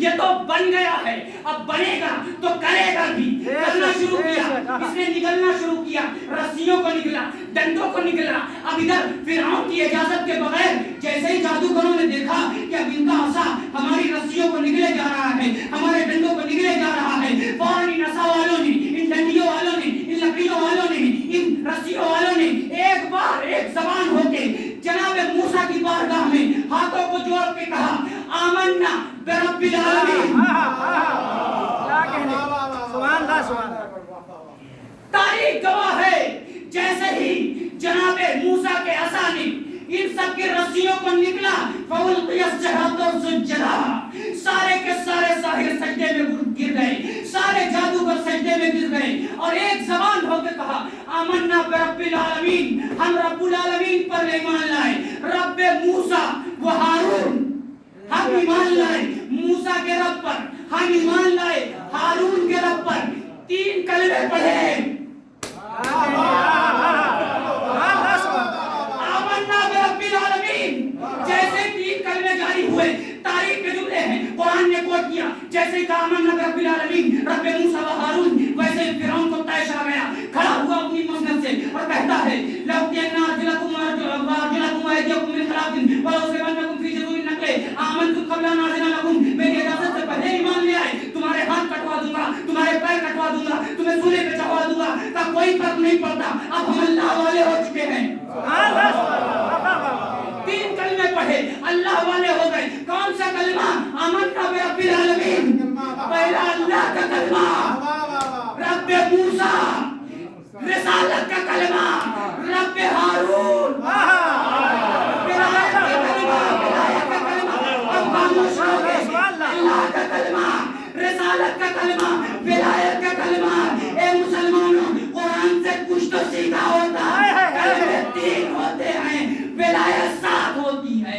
یہ تو بن گیا ہے، اب بنے گا تو کرے گا بھی۔ کرنا شروع کیا، اس نے نگلنا شروع کیا، رسیوں کو نگلا، ڈنڈوں کو نگلا۔ اب ادھر فرعون کی اجازت کے بغیر جیسے ہی جادوگروں نے دیکھا کہ اب ان کا عصا ہماری رسیوں کو نگلے جا رہا ہے، ہمارے ڈنڈوں کو نگلے جا رہا ہے، فوراً ان عصا والوں نے، ان ڈنڈیوں والوں نے، ان لکڑیوں والوں نے، ان رسیوں والوں نے ایک بار ایک زبان ہو کے جناب موسیٰ کی بارگاہ میں ہاتھوں کو جوڑ کے کہا آمنا برب العالمین۔ کیا کہنے، سبحان اللہ سبحان اللہ۔ تاریخ گواہ ہے جیسے ہی جناب موسیٰ کے عصا نے ان سب کی رسیوں کو نکلا، فَأُلْقِيَ السَّحَرَةُ سُجَّدًا، سارے کے سارے ساحر سجدے میں گر گئے، سارے جادوگر سجدے میں گر گئے اور ایک زبان ہو کے کہا آمنا برب العالمین، ہم رب العالمین پر ایمان لائے، رب موسیٰ و ہارون، ہم ایمان لائے موسیٰ کے رب پر، ہم ایمان لائے ہارون کے رب پر۔ تین کلمے پڑھے، آمنا برب العالمین۔ جیسے تین کلمے جاری ہوئے، تاریخ کے جملے ہیں، قرآن نے کوٹ کیا، جیسے ہی کہا آمنا برب العالمین رب موسیٰ و ہارون، ویسے فرعون کو طیش آ گیا، کھڑا ہوا اپنی مسند سے اور کہتا ہے لَأُقْطِعَنَّ أَرْجُلَكُمْ وَأَيْدِيَكُمْ مِنْ خِلَافٍ وَلَأُصْلِبَنَّكُمْ فِي جُذُوعِ النَّخْلِ آمَنْتُمْ قَبْلَ أَنْ آذَنَ لَكُمْ، میری اجازت سے پہلے ایمان لے آئے، تمہارے ہاتھ کٹوا دوں گا، تمہارے پیر کٹوا دوں گا، تمہیں سولی پہ چڑھوا دوں گا، کا کوئی فرق نہیں پڑتا، اب ہم اللہ والے ہو چکے ہیں۔ تین کلمے پڑھے، اللہ والے ہو گئے۔ کون سا کلمہ؟ آمنا برب العالمین، پہلا اللہ کا کلمہ، رب موسیٰ، رسالت کا کلمہ، رب ہارون، ولایت کا کلمہ، ولایت کا کلمہ، اب خاموش ہو گئے، اللہ کا کلمہ، رسالت کا کلمہ، ولایت کا کلمہ۔ اے مسلمانوں، قرآن سے کچھ تو سیکھا ہوتا، کلمے تین ہوتے ہیں، ولایت سات ہوتی ہے۔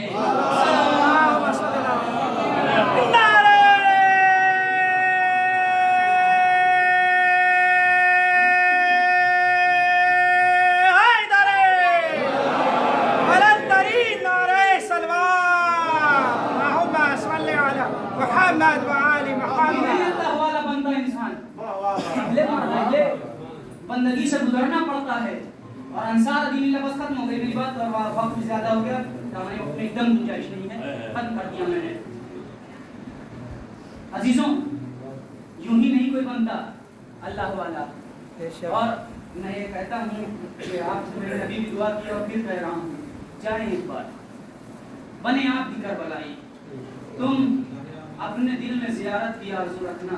بندگی سے گزرنا پڑتا ہے اور انصار دین اللہ بس ختم ہو گئی میری بات، اور وقت بھی زیادہ ہو گیا، ہمارے ایک دم گنجائش نہیں ہے، ختم کر دیا میں نے۔ عزیزوں، یوں ہی نہیں کوئی بنتا اللہ والا، اور میں یہ کہتا ہوں کہ آپ سے میں نے ابھی بھی دعا کی اور پھر کہہ رہا ہوں، جائیں ایک بار، بنے آپ بھی کربلائی۔ تم اپنے دل میں زیارت کی آرزو رکھنا،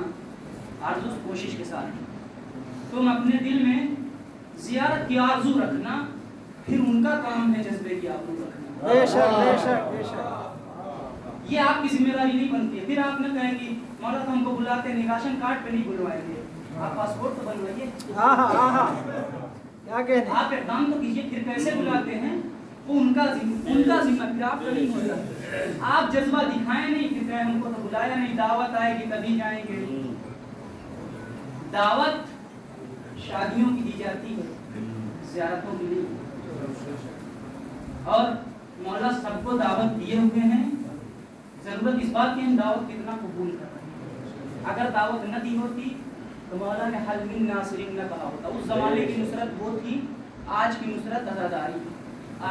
آرزو کوشش کے ساتھ، تم اپنے دل میں زیارت کی آرزو رکھنا، پھر ان کا کام ہے جذبے کی آرزو رکھنا۔ بے شک بے شک بے شک، یہ آپ کی ذمہ داری نہیں بنتی ہے۔ پھر آپ نے کہیں گی مولا تو ہم کو بلاتے ہیں، نگاشن کارڈ پہ نہیں بلوائیں گے، آپ پاسپورٹ تو بنوائیے، کیا کہنے، آپ اقدام تو کیجیے، پھر کیسے بلاتے ہیں وہ ان کا ذمہ، پھر آپ کا نہیں ہوتا۔ آپ جذبہ دکھائیں نہیں، پھر کہیں ہم کو تو بلایا نہیں، دعوت آئے گی تبھی جائیں گے۔ دعوت شادیوں کی دی جاتی ہے، زیارتوں کی نہیں، اور مولا سب کو دعوت دیے ہوئے ہیں، ضرورت اس بات کی ہم دعوت کتنا قبول کر رہے ہیں۔ اگر دعوت نہ دی ہوتی تو مولا نے حل من ناصرین نہ کہا ہوتا۔ اس زمانے کی نصرت وہ تھی، آج کی نصرت عزاداری،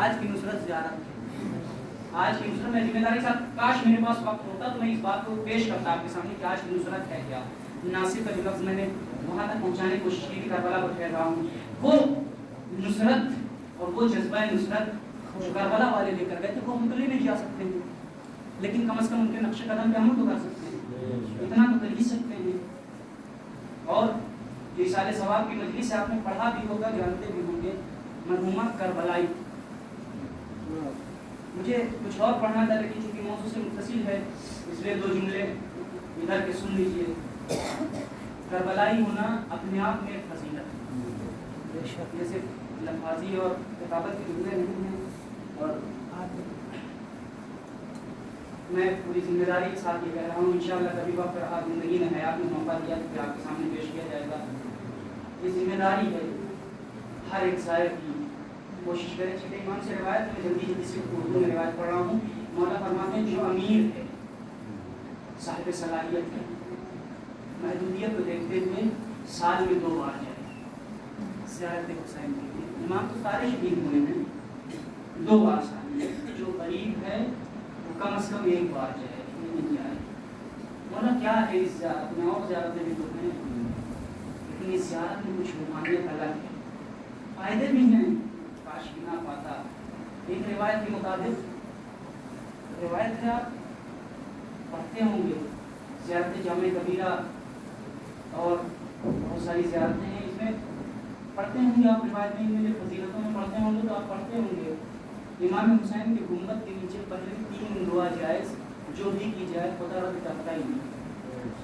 آج کی نصرت زیارت، آج کی نصرت میں ذمہ داری کے ساتھ، کاش میرے پاس وقت ہوتا تو میں اس بات کو پیش کرتا آپ کے سامنے کہ آج کی نصرت ہے کیا۔ ناصر کا جو لفظ میں نے وہاں تک پہنچانے کی کوشش کی، کربلا پر کہہ رہا ہوں، وہ نصرت اور وہ جذبہ نصرت جو کربلا والے لے کر گئے تھے وہ ہم تو لے نہیں جا سکتے ہیں، لیکن کم از کم ان کے نقش قدم پہ ہم تو کر سکتے ہیں، اتنا تو کر ہی سکتے ہیں۔ اور جو اصالہ ثواب کی مجلس سے آپ نے پڑھا بھی ہوگا، جانتے بھی ہوں گے، مرحومہ کربلائی۔ مجھے کچھ اور پڑھنا تھا لیکن چونکہ موضوع سے متصل ہے اس لیے دو جملے ادھر کے سن لیجئے۔ کربلائی ہونا اپنے آپ میں ایک فضیلت ہے، یہ صرف لفاظی اور کتابت کے جملے نہیں ہیں، اور میں پوری ذمہ داری کے ساتھ یہ کہہ رہا ہوں، انشاءاللہ کبھی وقت رہا زندگی میں حیات میں موقع دیا تو پھر آپ کے سامنے پیش کیا جائے گا۔ یہ ذمہ داری ہے ہر ایک زائر کی، کوشش کریں۔ چھٹے امام سے روایت میں جلدی سے اردو میں روایت پڑھ رہا ہوں، مولا فرماتے ہیں جو امیر ہے، صاحب صاحب صلاحیت ہے، محدودیت کو دیکھتے ہوئے سال میں 2 بار جائے زیارت حسین کے لیے. امام تو سارے شہید ہوئے ہیں، 2 بار سال میں. جو قریب ہے وہ کم از کم 1 بار جائے، نہیں جائے. مولا کیا ہے اس زیارت میں؟ اور زیارتیں بھی تو ہیں، لیکن اس زیارت میں کچھ روحانیت الگ ہے، فائدے بھی ہیں. کاش بھی نہ پاتا. ایک روایت کے مطابق، روایت ہے آپ پڑھتے ہوں گے، زیارت جامع کبیرہ اور بہت ساری زیارتیں ہیں، اس میں پڑھتے ہوں گے آپ روایت میں، ان میں فضیلتوں میں پڑھتے ہوں گے تو آپ پڑھتے ہوں گے امام حسین کے گنبد کے نیچے پہلے 3 دعا جائز، جو بھی کی جائے خدا رد کرتا ہی نہیں.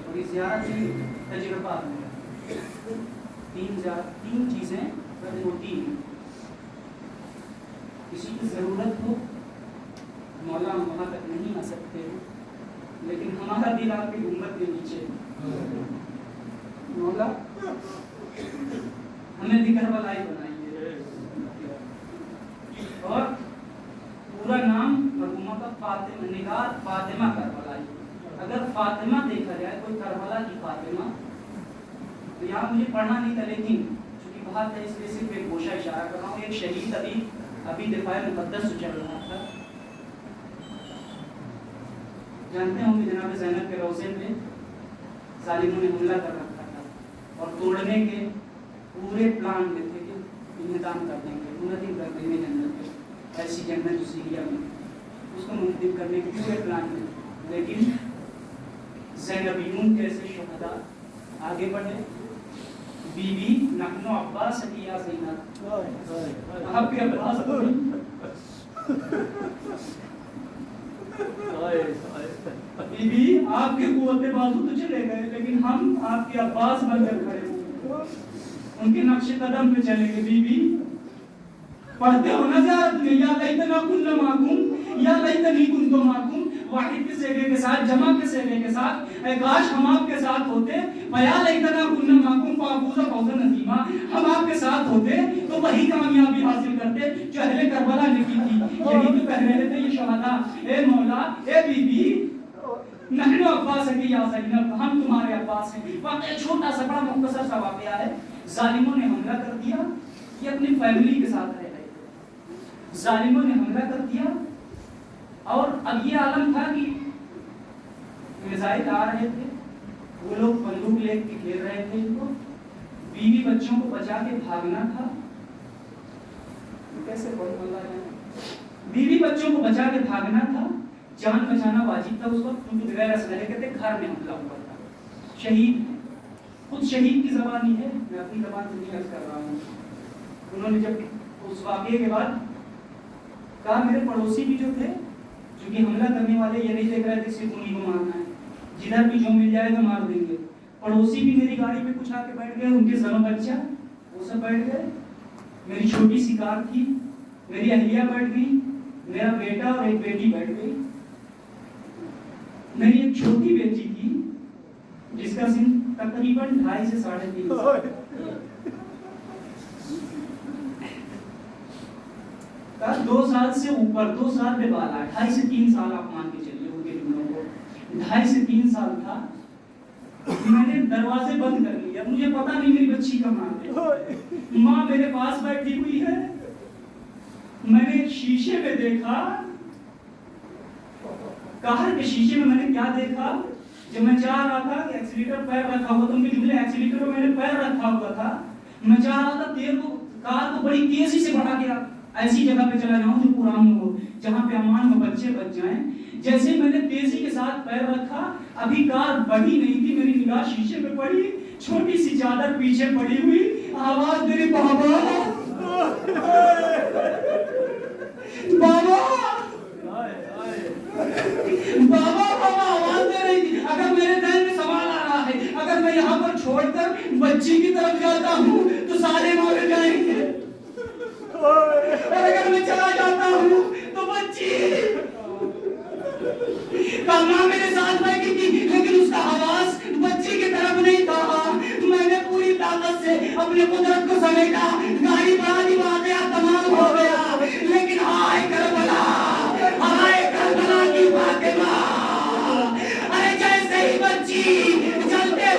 اور اس زیارت میں تجربہ ہے، 3 چیزیں رد ہوتی ہیں. کسی کی ضرورت ہو، مولا ہم وہاں تک نہیں آ سکتے، لیکن ہمارا دل آپ کے گنبد کے نیچے، مولا ہمیں بھی کربلائی بنائیے. اور پورا نام مرحومہ کا فاطمہ، نگار فاطمہ کربلائی. اگر فاطمہ دیکھا جائے، کوئی کربلا کی فاطمہ، تو یہاں مجھے پڑھنا نہیں تھا، لیکن چونکہ بات ہے اس لیے صرف ایک گوشہ اشارہ کر رہا ہوں. ایک شہید ابھی دفاع مقدس چل رہا تھا، جانتے ہوں گے جناب زینب کے روضے پہ ظالموں نے حملہ کر رکھا تھا اور توڑنے کے پورے پلان میں تھے کہ انہدام کر دیں گے، منہدم کر دیں گے جنت پہ، ایسی جنت جو سیریا میں، اس کو منہدم کرنے کے پورے پلان میں. لیکن زینبیون جیسے شہداء آگے بڑھے. بی بی نحن عباس کی یا زینب، آپ کے عباس بی بی آپ کے قوت بازو تو چلے گئے، لیکن ہم آپ کے عباس بن کر کھڑے ہوں، ان کے نقش قدم پہ چلیں گے. بی بی پڑھتے ہو نا زیارت میں، یا لیتنا کنا معکم، یا لیتنی کنت معکم، واحد کے صیغے کے ساتھ، جمع کے صیغے کے ساتھ، اے کاش ہم آپ کے ساتھ ہوتے. فیا لیتنا کنا معکم فافوز فوزا عظیما، ہم آپ کے ساتھ ہوتے تو وہی کامیابی حاصل کرتے جو اہل کربلا نے کی تھی. یہی تو کہہ رہے تھے یہ شہداء، اے مولا، اے بی بی نحن عباس کی یا زینب، ہم تمہارے عباس ہیں. واقعہ چھوٹا سا بڑا مختصر سا واقعہ ہے. ظالموں نے حملہ کر دیا، یہ اپنی فیملی کے ساتھ رہ رہے تھے. ظالموں نے حملہ کر دیا اور اب یہ عالم تھا کہ میزائل آ رہے تھے، وہ لوگ بندوق لے کے گھیر رہے تھے ان کو. بیوی بچوں کو بچا کے بھاگنا تھا. کیسے بیوی بچوں کو بچا کے بھاگنا تھا. جان بچانا واجب تھا اس وقت، کیونکہ بغیر اسلحے کے تھے، گھر میں حملہ ہوا تھا. شہید خود شہید کی زبان ہی ہے، میں اپنی زبان سے نہیں عرض کر رہا ہوں. انہوں نے جب اس واقعے کے بعد کہا، میرے پڑوسی بھی جو تھے، چونکہ حملہ کرنے والے یہ نہیں دیکھ رہے تھے صرف انہیں کو مارنا ہے، جدھر بھی جو مل جائے گا مار دیں گے. پڑوسی بھی میری گاڑی پہ کچھ آ کے بیٹھ گئے، ان کے زن بچہ وہ سب بیٹھ گئے. میری چھوٹی سی کار تھی، میری اہلیہ بیٹھ گئی، میرا بیٹا اور ایک بیٹی بیٹھ گئی. میری ایک چھوٹی بیٹی تھی جس کا سن تقریباً 2.5 سے 3.5 سال. 2 سال سے اوپر، 2 سال پہ بالا، 2.5 سے 3 سال آپ مان کے چلیے ان کے جملوں کو. 2.5 سے 3 سال تھا. میں نے دروازے بند کر لیے، اب مجھے پتا نہیں میری بچی کہاں ہے. ماں میرے پاس بیٹھی ہوئی ہے. میں نے شیشے میں دیکھا، کار کے شیشے میں میں نے کیا دیکھا، جب میں چاہ رہا تھا کہ ایکسیلیٹر پیر رکھا ہوا تھا، ان کے جملے ایکسیلیٹر میں نے پیر رکھا ہوا تھا، میں چاہ رہا تھا تیر کو، کار کو بڑی تیزی سے بڑھا کے ایسی جگہ پہ چلا جاؤں جو پرامن ہو، جہاں پہ امان میں بچے بچ جائیں. جیسے میں نے تیزی کے ساتھ پیر رکھا، ابھی کار بڑھی نہیں تھی، میری نگاہ شیشے پہ پڑی، چھوٹی سی چادر پیچھے پڑی ہوئی، آواز میری بابا بابا بابا بابا آواز دے رہی تھی. اگر میرے ذہن میں سوال آ رہا ہے، اگر میں یہاں پر چھوڑ کر بچی کی طرف جاتا ہوں تو سارے مر جائیں گے، اور اگر میں چلا جاتا ہوں تو بچی کا ماں میرے ساتھ بیٹھی تھی، لیکن اس کا آواز بچی کی طرف نہیں تھا. میں نے پوری طاقت سے اپنی قدرت کو سمیٹا، گاڑی بڑھا دی، واقعہ تمام ہو گیا. لیکن ہائے کربلا، ہائے کربلا کی فاطمہ، ارے جیسے ہی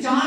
4